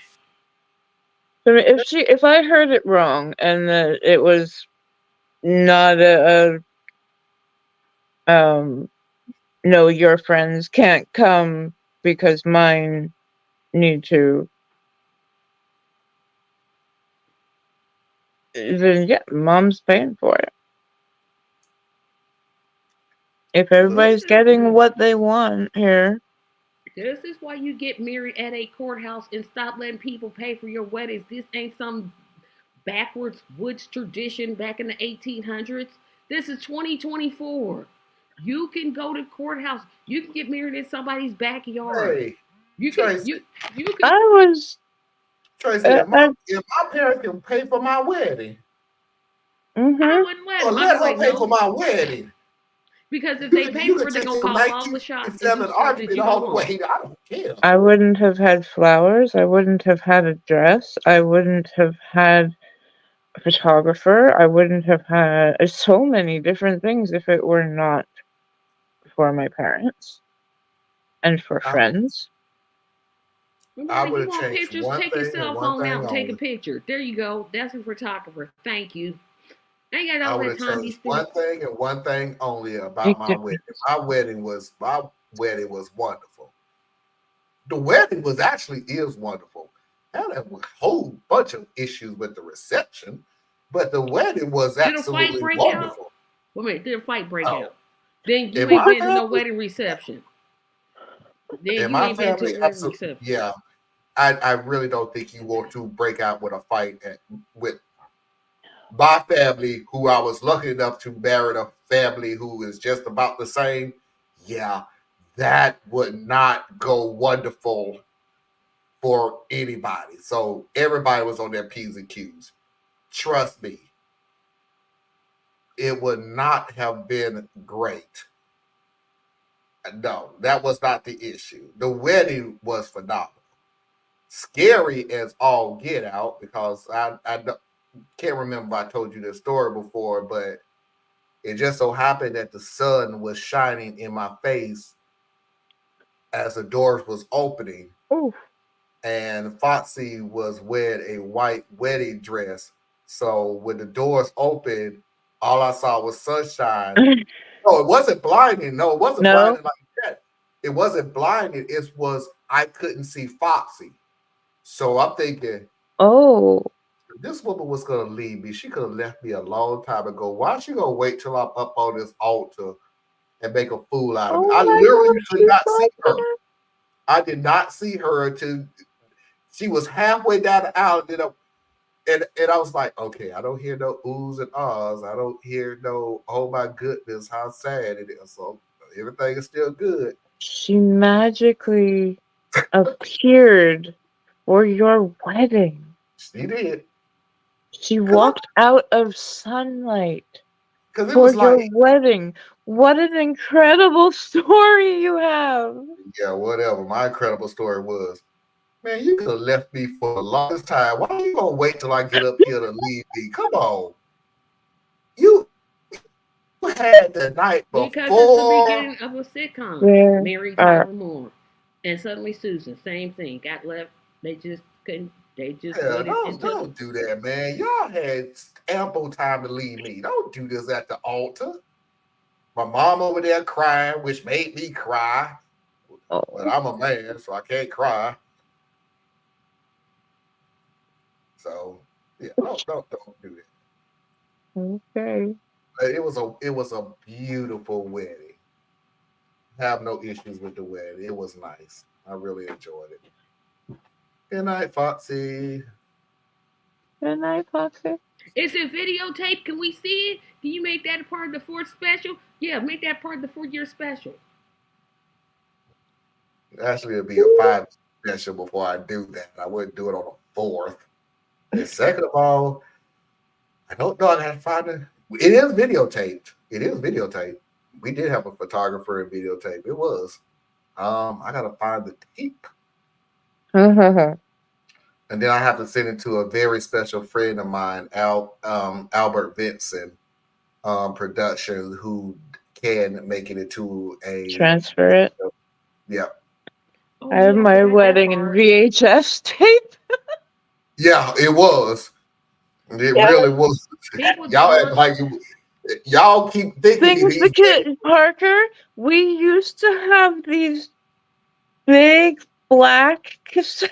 I mean, if I heard it wrong and that it was not no, your friends can't come because mine need to. Then yeah, mom's paying for it. If everybody's getting what they want here, This is why you get married at a courthouse and stop letting people pay for your weddings. This ain't some backwards woods tradition back in the 1800s. This is 2024. You can go to courthouse. You can get married in somebody's backyard. Hey, You can Tracy. you can. I was. Tracy, if my parents can pay for my wedding, I Mm-hmm. wouldn't let or them. let I'm her like, pay for no, my wedding. because if You they can, pay you for can it, they're take gonna your call all the shots and do 1957 stuff that argument you all don't the want. way. I don't care. I wouldn't have had flowers. I wouldn't have had a dress. I wouldn't have had a photographer. I wouldn't have had so many different things if it were not for my parents and for I, friends. I Like, would you have want changed pictures? one Take your thing and cell one phone out thing and take a only. picture. There you go. That's a photographer. Thank you. I ain't got I all would that have time you changed spend. one thing and one thing only about Big my wedding. difference. My wedding was wonderful. The wedding is wonderful. Had a whole bunch of issues with the reception, but the wedding was Did a fight absolutely break out? wonderful. Wait a minute, did a fight break Oh, out? Then you in ain't my been to no family, wedding reception. Then in you my ain't been to family, a wedding absolutely, reception. yeah. I really don't think you want to break out with a fight with my family, who I was lucky enough to marry a family who is just about the same. Yeah, that would not go wonderful for anybody. So everybody was on their P's and Q's. Trust me, it would not have been great. No, that was not the issue. The wedding was phenomenal. Scary as all get out, because I can't remember if I told you this story before, but it just so happened that the sun was shining in my face as the doors was opening, Oh, and Foxy was wearing a white wedding dress. So when the doors opened, all I saw was sunshine. No, it wasn't blinding. No, it wasn't no. blinding like that. It wasn't blinding. It was I couldn't see Foxy. So I'm thinking, Oh, if this woman was gonna leave me, she could have left me a long time ago. Why she gonna wait till I'm up on this altar and make a fool out of me? oh I my literally gosh, could you not see got her. that? I did not see her until she was halfway down the aisle. And I was like, okay, I don't hear no oohs and ahs. I don't hear no, oh my goodness, how sad it is. So everything is still good. She magically appeared for your wedding. She did. She Because walked out of sunlight it for was your like, wedding. What an incredible story you have. yeah, whatever. My incredible story was, man, you could have left me for the longest time. Why are you going to wait till I get up here to leave me? Come on. You had the night Because it's the before. beginning of a sitcom. There Mary are. Tyler Moore. And suddenly Susan, same thing. Got left. They just couldn't. They just Yeah, waited don't, until. don't do that, man. Y'all had ample time to leave me. Don't do this at the altar. My mom over there crying, which made me cry. But Oh, I'm a man, so I can't cry. So yeah, don't do that. okay. But it was a beautiful wedding. Have no issues with the wedding. It was nice. I really enjoyed it. Good night, Foxy. Good night, Foxy. Is it videotape? Can we see it? Can you make that a part of the fourth special? Yeah, make that part of the 4-year special. Actually, it'll be a 5 special before I do that. I wouldn't do it on a 4th. And second of all, I don't know. I gotta find it. It is videotaped. It is videotaped. We did have a photographer and videotape. It was. I gotta find the tape. And then I have to send it to a very special friend of mine, Albert Vincent Production, who can make it into a Transfer it. yeah. Oh I have yeah, I my forgot that wedding in part. VHS tape. Yeah, it was. It Yeah. really was. People Y'all don't act like y'all keep thinking Things the these days. kid Parker, we used to have these big black cassette.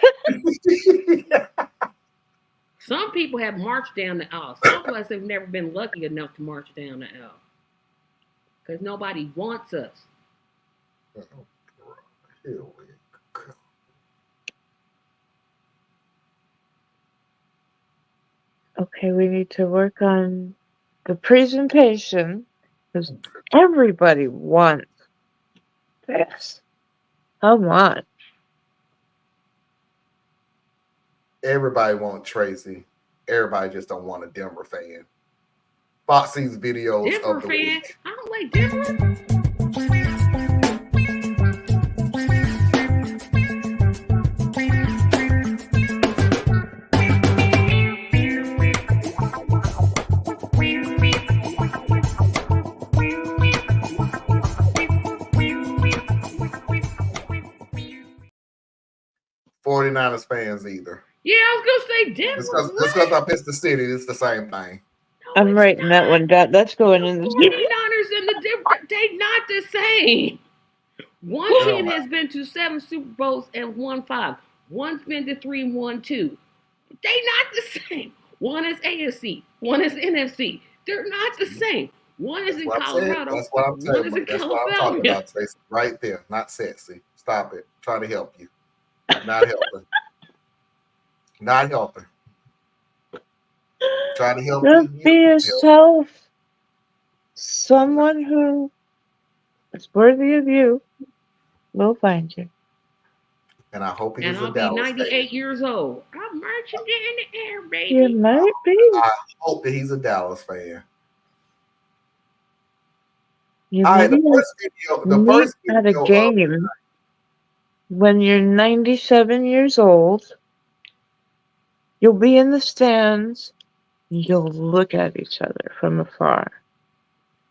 Some people have marched down the aisle. Some of us have never been lucky enough to march down the aisle because nobody wants us. Here we go. Okay, we need to work on the presentation because everybody wants this. Come on. Everybody wants Tracy. Everybody just don't want a Denver fan. Foxy's videos Denver of the fan. week. I don't like Denver. 49ers fans either. Yeah, I was gonna say Denver. It's because I pissed the city. It's the same thing. No, I'm it's writing that not. one down. That's going in the 49ers and the Denver, they not the same. One It team don't has been to 7 Super Bowls and won 5. One's been to 3 and won 2. They not the same. One is AFC. One is NFC. They're not the same. One is That's in what I'm saying. Colorado. That's what I'm One telling is you. in That's what I'm talking California. about, Tracy. Right there. Not sexy. Stop it. Trying to help you. Not helping. Not helping. Trying to help Just you. be You help. yourself. Someone who is worthy of you will find you. And I hope he's And a I'll be Dallas fan. 98 years old. I'm marching in the air, You baby. might be. I hope that he's a Dallas fan. You All right, may the first video. The meet first at a video of game when you're 97 years old. You'll be in the stands. You'll look at each other from afar.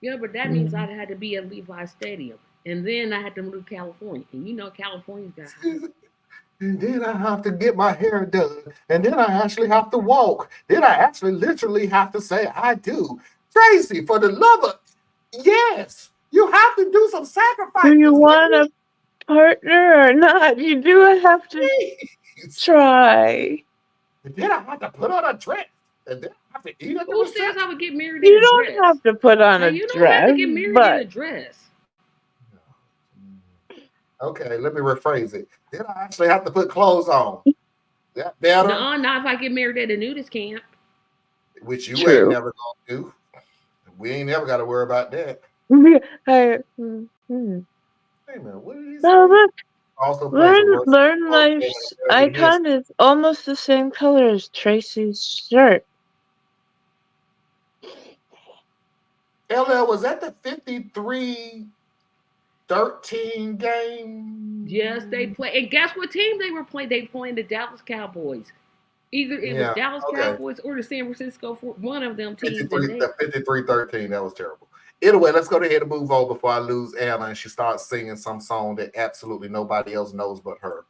Yeah, but that means I had to be at Levi's Stadium. And then I had to move to California. And you know California's got and then I have to get my hair done. And then I actually have to walk. Then I actually literally have to say I do. Tracy, for the love of yes, you have to do some sacrifices. Do you want a partner or not? You do have to Please. try. And then I have to put on a dress. And then I have to eat at the Who says reception. I would get married in You a don't dress? have to put on Now, a you don't dress, have to get married in a but dress. Okay, let me rephrase it. Then I actually have to put clothes on. That better? No, not if I get married at a nudist camp. Which you True. ain't never gonna do. We ain't never got to worry about that. hey, Hey man, what did he say? no, look, Also plays the worst learn game life's in American history. icon is almost the same color as Tracy's shirt. LL, was that the 53-13 game? Yes, they play. And guess what team they were playing? They playing the Dallas Cowboys. Either it Yeah, was Dallas okay. Cowboys or the San Francisco for one of them teams. 53-13, that was terrible. Anyway, let's go ahead and move on before I lose Anna and she starts singing some song that absolutely nobody else knows but her.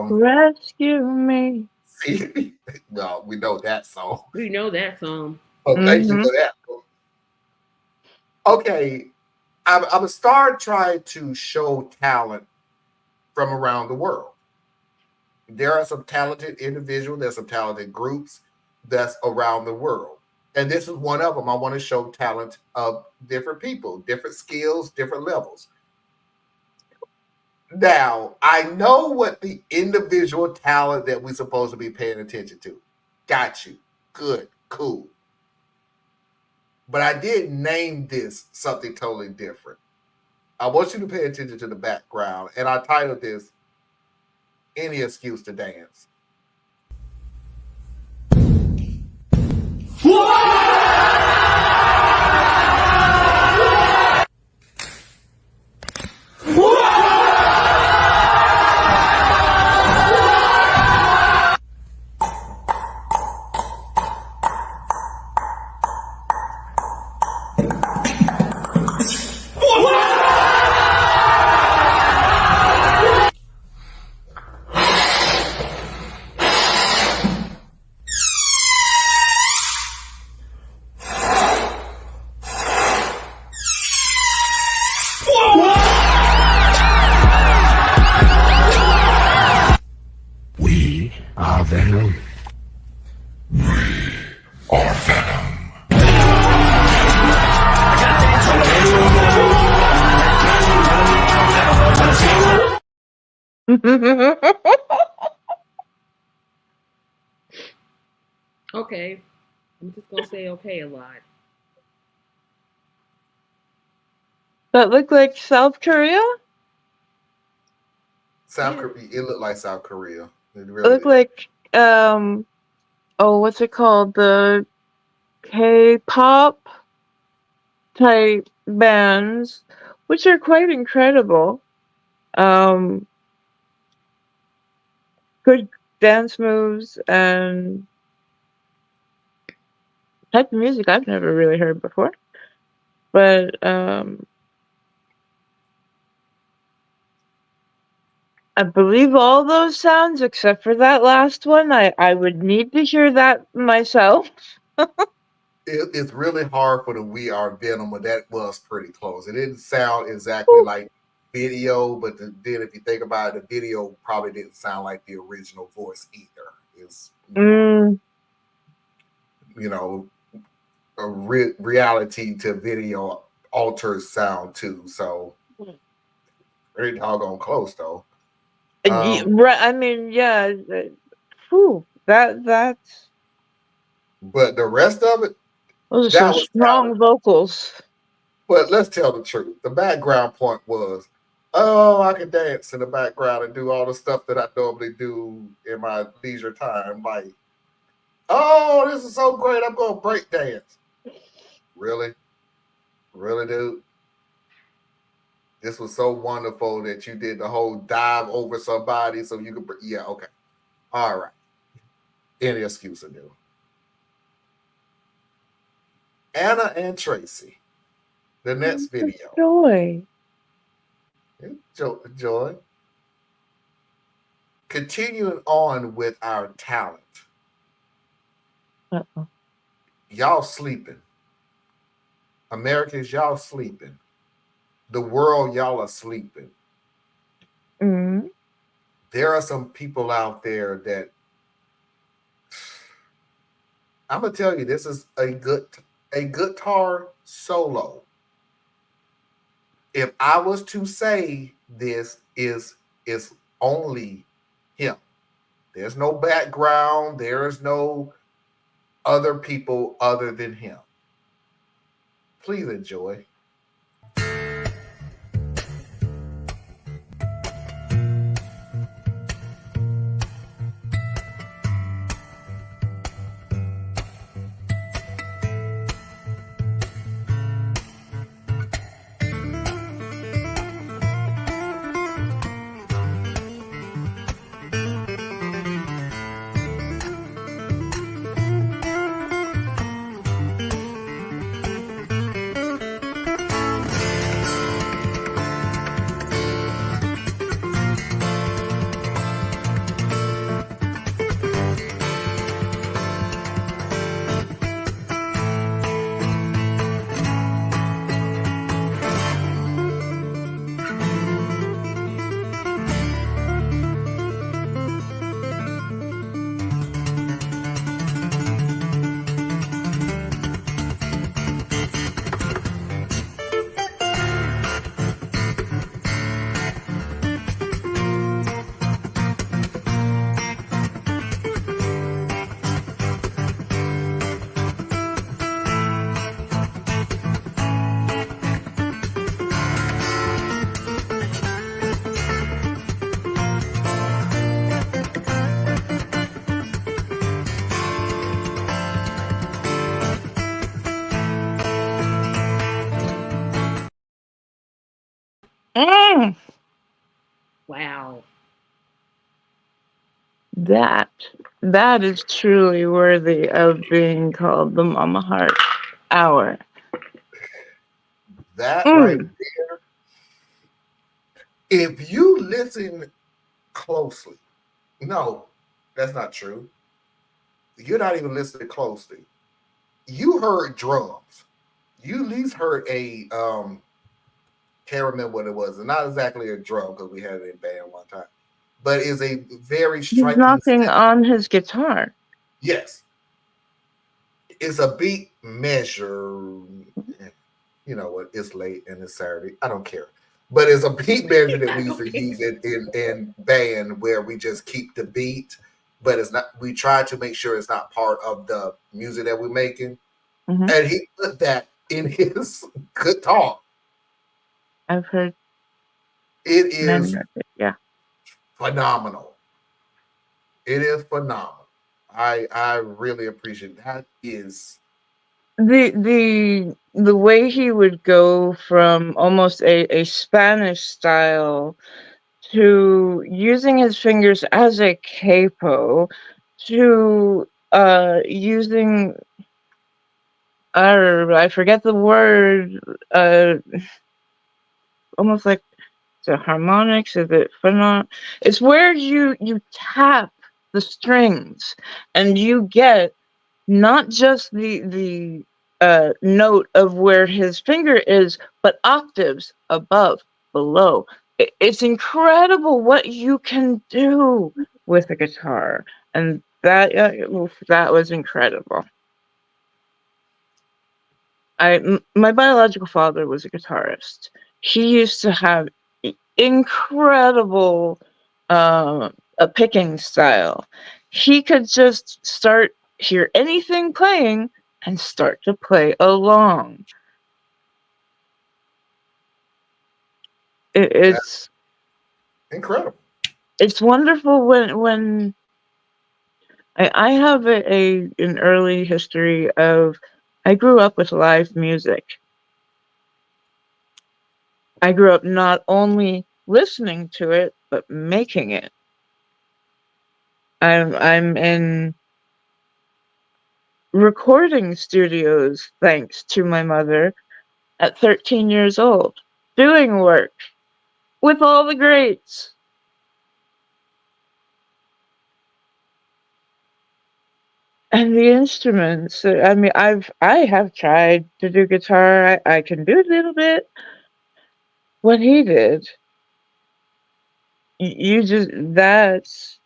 Rescue me. Well, we know that song. We know that song. Oh, thank you for that. Okay, I'm a star trying to show talent from around the world. There are some talented individuals, there's some talented groups that's around the world. And this is one of them. I want to show talent of different people, different skills, different levels. Now, I know what the individual talent that we're supposed to be paying attention to. Got you. Good. Cool. But I did name this something totally different. I want you to pay attention to the background. And I titled this, Any Excuse to Dance. are Venom. We are Venom. Okay. I'm just gonna say okay a lot. That looked like South Korea? South Yeah. Korea. It looked like South Korea. It It really looked did. like oh, what's it called? The K-pop type bands, which are quite incredible. Um, Good dance moves and type of music I've never really heard before. But I believe all those sounds except for that last one. I would need to hear that myself. It's really hard for the "We Are Venom," but that was pretty close. It didn't sound exactly like video, but then if you think about it, the video probably didn't sound like the original voice either. It's more, Mm, you know, a reality to video alters sound too. So pretty doggone close though. right, I mean, yeah. Whew, that's But the rest of it, those are some that was talent. strong vocals. But let's tell the truth. The background point was, oh, I can dance in the background and do all the stuff that I normally do in my leisure time. Like, oh, this is so great. I'm going to break dance. Really? Really, dude? This was so wonderful that you did the whole dive over somebody so you could, yeah, okay. All right. Any excuse to do. Anna and Tracy, the next video. Joy. Joy. Continuing on with our talent. Uh-oh. Y'all sleeping. Americans, y'all sleeping. The world, y'all are sleeping. Mm. There are some people out there that I'm gonna tell you, this is a guitar solo. If I was to say this is only him. There's no background, there is no other people other than him. Please enjoy. Mm. Wow. That is truly worthy of being called the Mama Heart Hour. That right Mm. there. If you listen closely, no, that's not true. You're not even listening closely. You heard drums. You at least heard a can't remember what it was. It's not exactly a drum because we had it in band one time. but is a very He's striking knocking sound. on his guitar. Yes, it's a beat measure. You know what? It's late and it's Saturday. I don't care. But it's a beat measure that I we used don't to care. use in band where we just keep the beat, but it's not. We try to make sure it's not part of the music that we're making. Hmm. And he put that in his guitar. I've heard It many is of it. Yeah. phenomenal. It is phenomenal. I really appreciate that. Is The way he would go from almost a Spanish style to using his fingers as a capo to using I forget the word, uh almost like the harmonics, is it phonon? It's where you tap the strings and you get not just the note of where his finger is, but octaves above, below. It's incredible what you can do with a guitar, and that was incredible. My biological father was a guitarist. He used to have incredible a picking style. He could just hear anything playing and start to play along. It, that's it's incredible. it's wonderful when I have an early history of I grew up with live music. I grew up not only listening to it but making it. I'm in recording studios thanks to my mother at 13 years old, doing work with all the greats. And the instruments. I mean, I have tried to do guitar. I can do a little bit. What he did, you just that's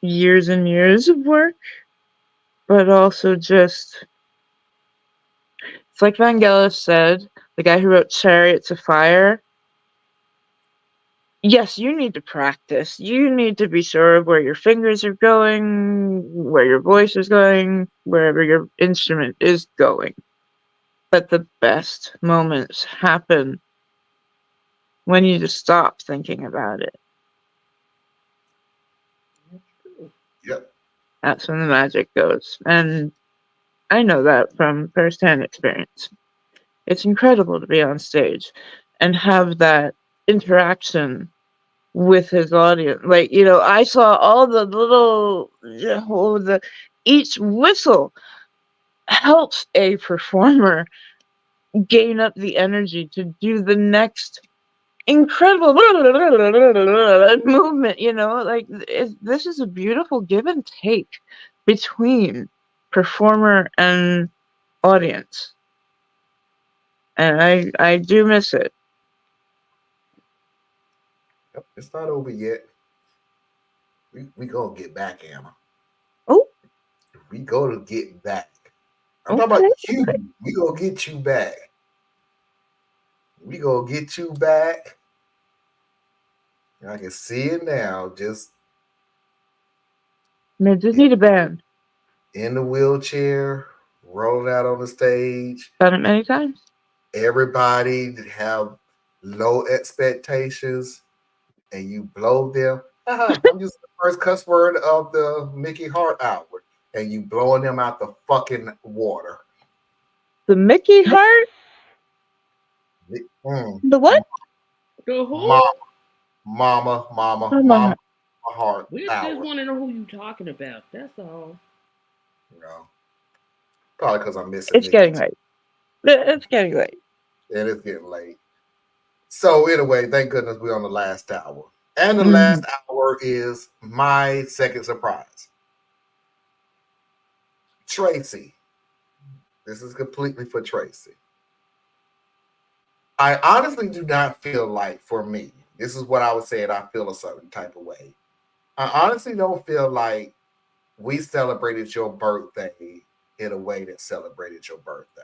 years and years of work, but also just it's like Vangelis said, the guy who wrote Chariots of Fire. Yes, you need to practice. You need to be sure of where your fingers are going, where your voice is going, wherever your instrument is going. But the best moments happen when you just stop thinking about it. Yep. That's when the magic goes. And I know that from firsthand experience. It's incredible to be on stage and have that interaction with his audience. Like, I saw all the little, each whistle helps a performer gain up the energy to do the next incredible movement. Like this is a beautiful give and take between performer and audience, and I do miss it. Yep. It's not over yet. We gonna get back, Emma. Oh, We gonna get back. I'm talking okay. about you. We gonna get you back. We gonna get you back. I can see it now. Just They just in, need a band. in the wheelchair, rolling out on the stage. Done it many times. Everybody have low expectations, and you blow them. I'm using the first cuss word of the Mickey Hart hour, and you blowing them out the fucking water. The Mickey Hart. Mm. The what? The Mama, who? mama heart We just hour. want to know who you talking about. That's all. You know, probably because I'm missing It's Mickey getting too, late. It's getting late. and it's getting late. So anyway, thank goodness we're on the last hour, and the Mhm. last hour is my second surprise, Tracy. This is completely for Tracy. I honestly do not feel like, for me, this is what I would say, and I feel a certain type of way. I honestly don't feel like we celebrated your birthday in a way that celebrated your birthday.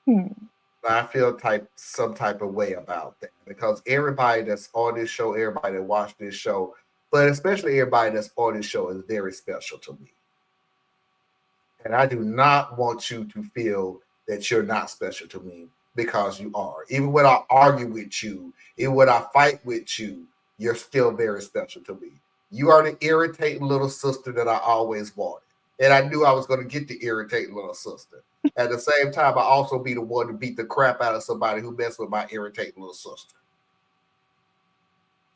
Hmm. I feel some type of way about that because everybody that's on this show, everybody that watched this show, but especially everybody that's on this show is very special to me. And I do not want you to feel that you're not special to me because you are. Even when I argue with you, even when I fight with you, you're still very special to me. You are the irritating little sister that I always wanted. And I knew I was going to get the irritating little sister. At the same time, I also be the one to beat the crap out of somebody who messed with my irritating little sister.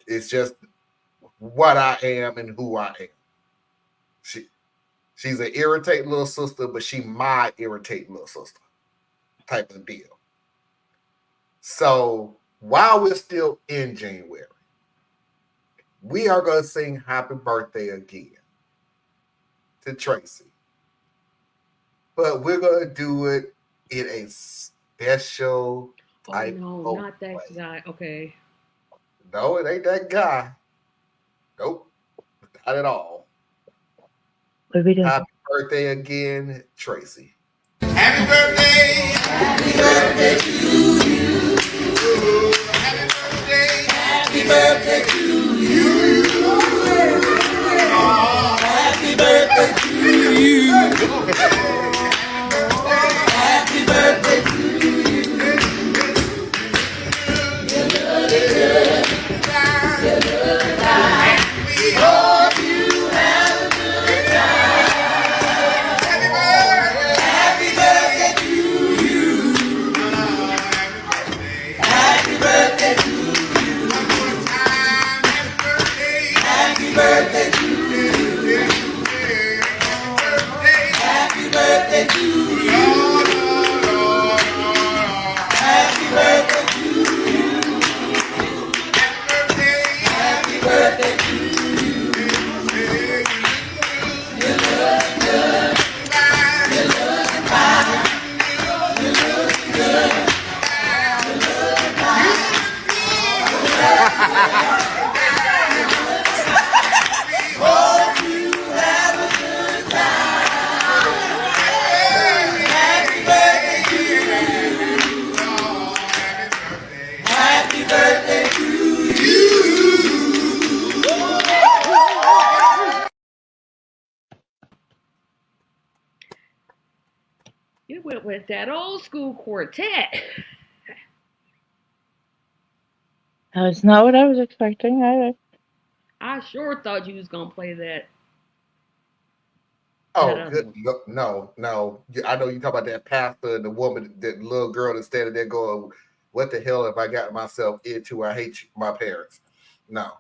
It's just what I am and who I am. She's an irritating little sister, but she my irritating little sister type of deal. So while we're still in January, we are going to sing happy birthday again to Tracy. But we're going to do it in a special type no, of not that way. guy. Okay. No, it ain't that guy. Nope, not at all. What are we doing? Happy birthday again, Tracy. Happy birthday. Happy birthday to you. Happy birthday. Happy birthday to you. Happy birthday to you. Happy birthday to we hope you have a good time. Happy birthday to you. Happy birthday to you. Happy birthday to you. Happy birthday to you. Happy birthday to you. Happy birthday to you. You look good. You look fine. You look good. You look fine. Hope you have a good time. Happy birthday to you. Happy birthday to you. You went with that old school quartet. That's not what I was expecting either. I sure thought you was gonna play that. Oh, other good. one. No. I know you talk about that pastor and the woman, that little girl that's standing there going, "What the hell have I got myself into? I hate my parents." No,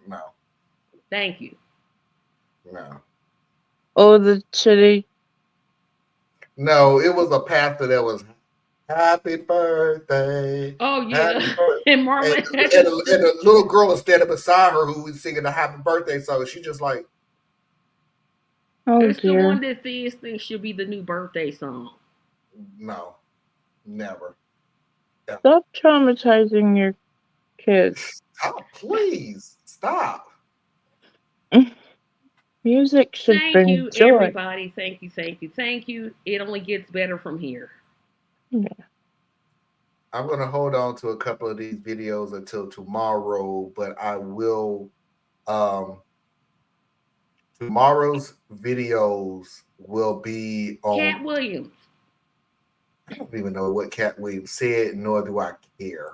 no, Thank you. no, Oh, the chitty. no. It was a pastor that was happy birthday, Oh happy yeah, birthday, and and, Marlon had and, to the, and the little girl was standing beside her who was singing the happy birthday song. She just like, Oh It's the one dear. that these things should be the new birthday song. no, never. Ever. Stop traumatizing your kids. Stop, please stop. Music should Thank bring you, joy. everybody. Thank you, thank you, thank you. It only gets better from here. Yeah. I'm gonna hold on to a couple of these videos until tomorrow, but I will. Um, Tomorrow's videos will be Cat on. Williams. I don't even know what Cat Williams said, nor do I care.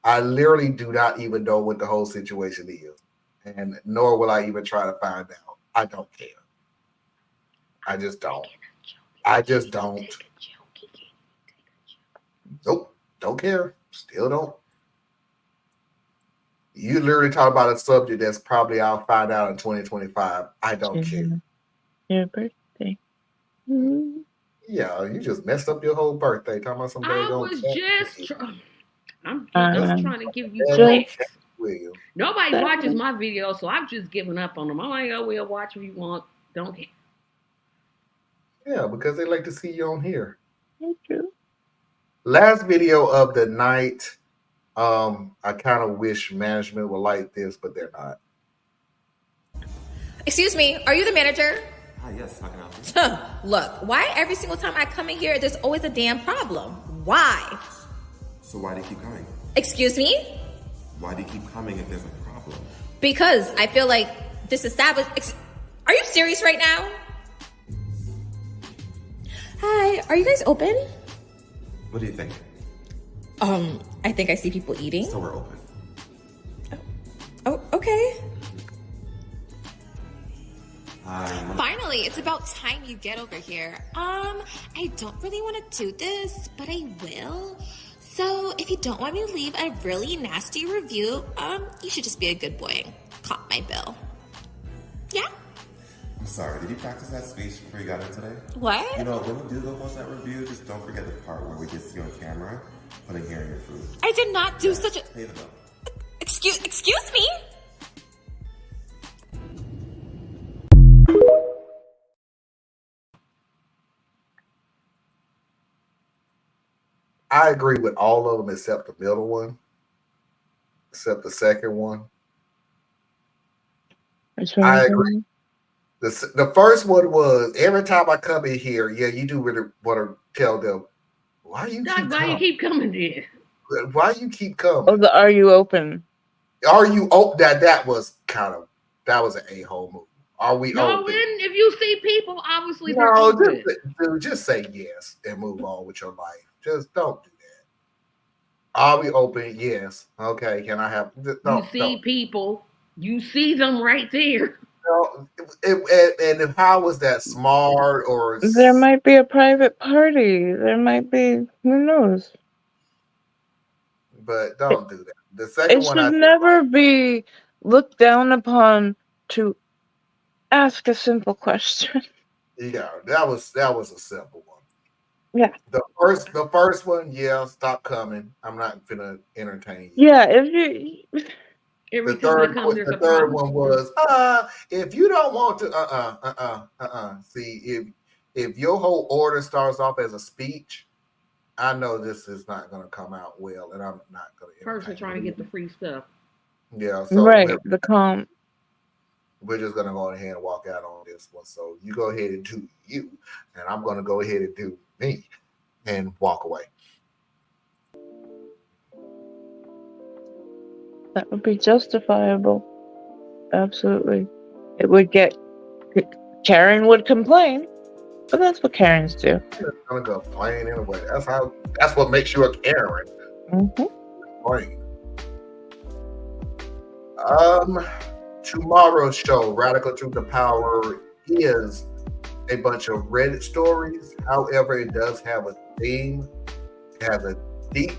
I literally do not even know what the whole situation is, and nor will I even try to find out. I don't care. I just don't. I just don't. Nope. Don't care. Still don't. You literally talk about a subject that's probably I'll find out in 2025. I don't care. Your birthday. Mm. Yeah, you just messed up your whole birthday. Talking about some I daggone was Cat just, Williams. I'm just Um, trying to give you Daggone just Cat clicks. Williams. Nobody that. watches my videos, so I've just given up on them. I'm like, oh, well, watch if you want. Don't care. Yeah, because they like to see you on here. Thank you. Last video of the night. I kind of wish management would like this, but they're not. Excuse me, are you the manager? Hi, yes, how can I help you? Look, why every single time I come in here, there's always a damn problem? Why? So why do you keep coming? Excuse me? Why do you keep coming if there's a problem? Because I feel like this established. Are you serious right now? Hi, are you guys open? What do you think? I think I see people eating. So we're open. Oh, okay. Finally, it's about time you get over here. I don't really want to do this, but I will. So if you don't want me to leave a really nasty review, you should just be a good boy and cop my bill. Yeah? I'm sorry, did you practice that speech before you got in today? What? You know, when you do go post that review, just don't forget the part where we get to see you on camera putting hair in your food. I did not do such a... Pay the bill. Excuse me? I agree with all of them except the middle one, except the second one. I agree. The first one was every time I come in here, yeah, you do really want to tell them why you keep coming there. Why you keep coming? Oh, are you open? Are you open? That was an a-hole move. Are we open? If you see people, obviously no, just say yes and move on with your life. Just don't do that. Are we open? Yes. Okay. Can I have? You see people. You see them right there. No, and how was that smart? Or there might be a private party. There might be. Who knows? But don't do that. The second one, it should never be looked down upon to ask a simple question. Yeah, that was a simple one. Yeah. The first one, yeah, stop coming. I'm not gonna entertain you. Yeah, The third one was if you don't want to see if your whole order starts off as a speech, I know this is not going to come out well, and I'm not going to. Person trying to get the free stuff. Yeah, so right. The comp. We're just going to go ahead and walk out on this one. So you go ahead and do you, and I'm going to go ahead and do me, and walk away. That would be justifiable. Absolutely. It would get... Karen would complain, but that's what Karens do. She's gonna complain anyway. That's what makes you a Karen. Complain. Tomorrow's show, Radical Truth and Power, is a bunch of Reddit stories. However, it does have a theme. It has a deep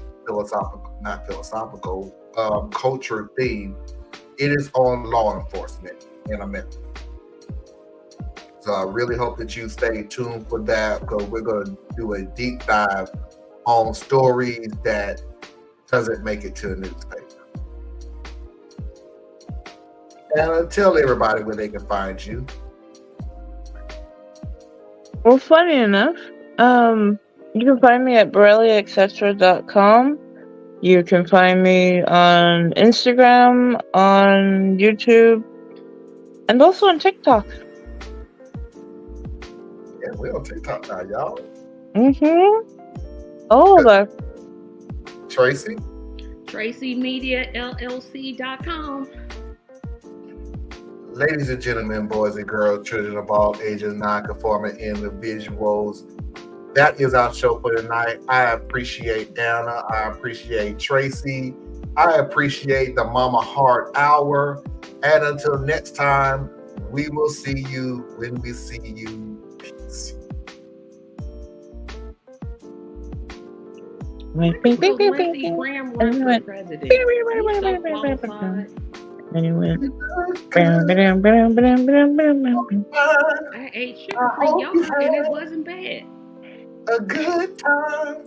culture theme. It is on law enforcement in America. So I really hope that you stay tuned for that, because we're going to do a deep dive on stories that doesn't make it to the newspaper. And tell everybody where they can find you. Well, funny enough, you can find me at borelliaetc.com. You can find me on Instagram, on YouTube, and also on TikTok. Yeah, we're on TikTok now, y'all. Oh, that. Tracy? TracyMediaLLC.com. Ladies and gentlemen, boys and girls, children of all ages, non-conforming individuals, that is our show for tonight. I appreciate Anna. I appreciate Tracy. I appreciate the Mama Heart Hour. And until next time, we will see you when we see you. Peace. Anyway. I ate sugar free yogurt and it wasn't bad. A good time.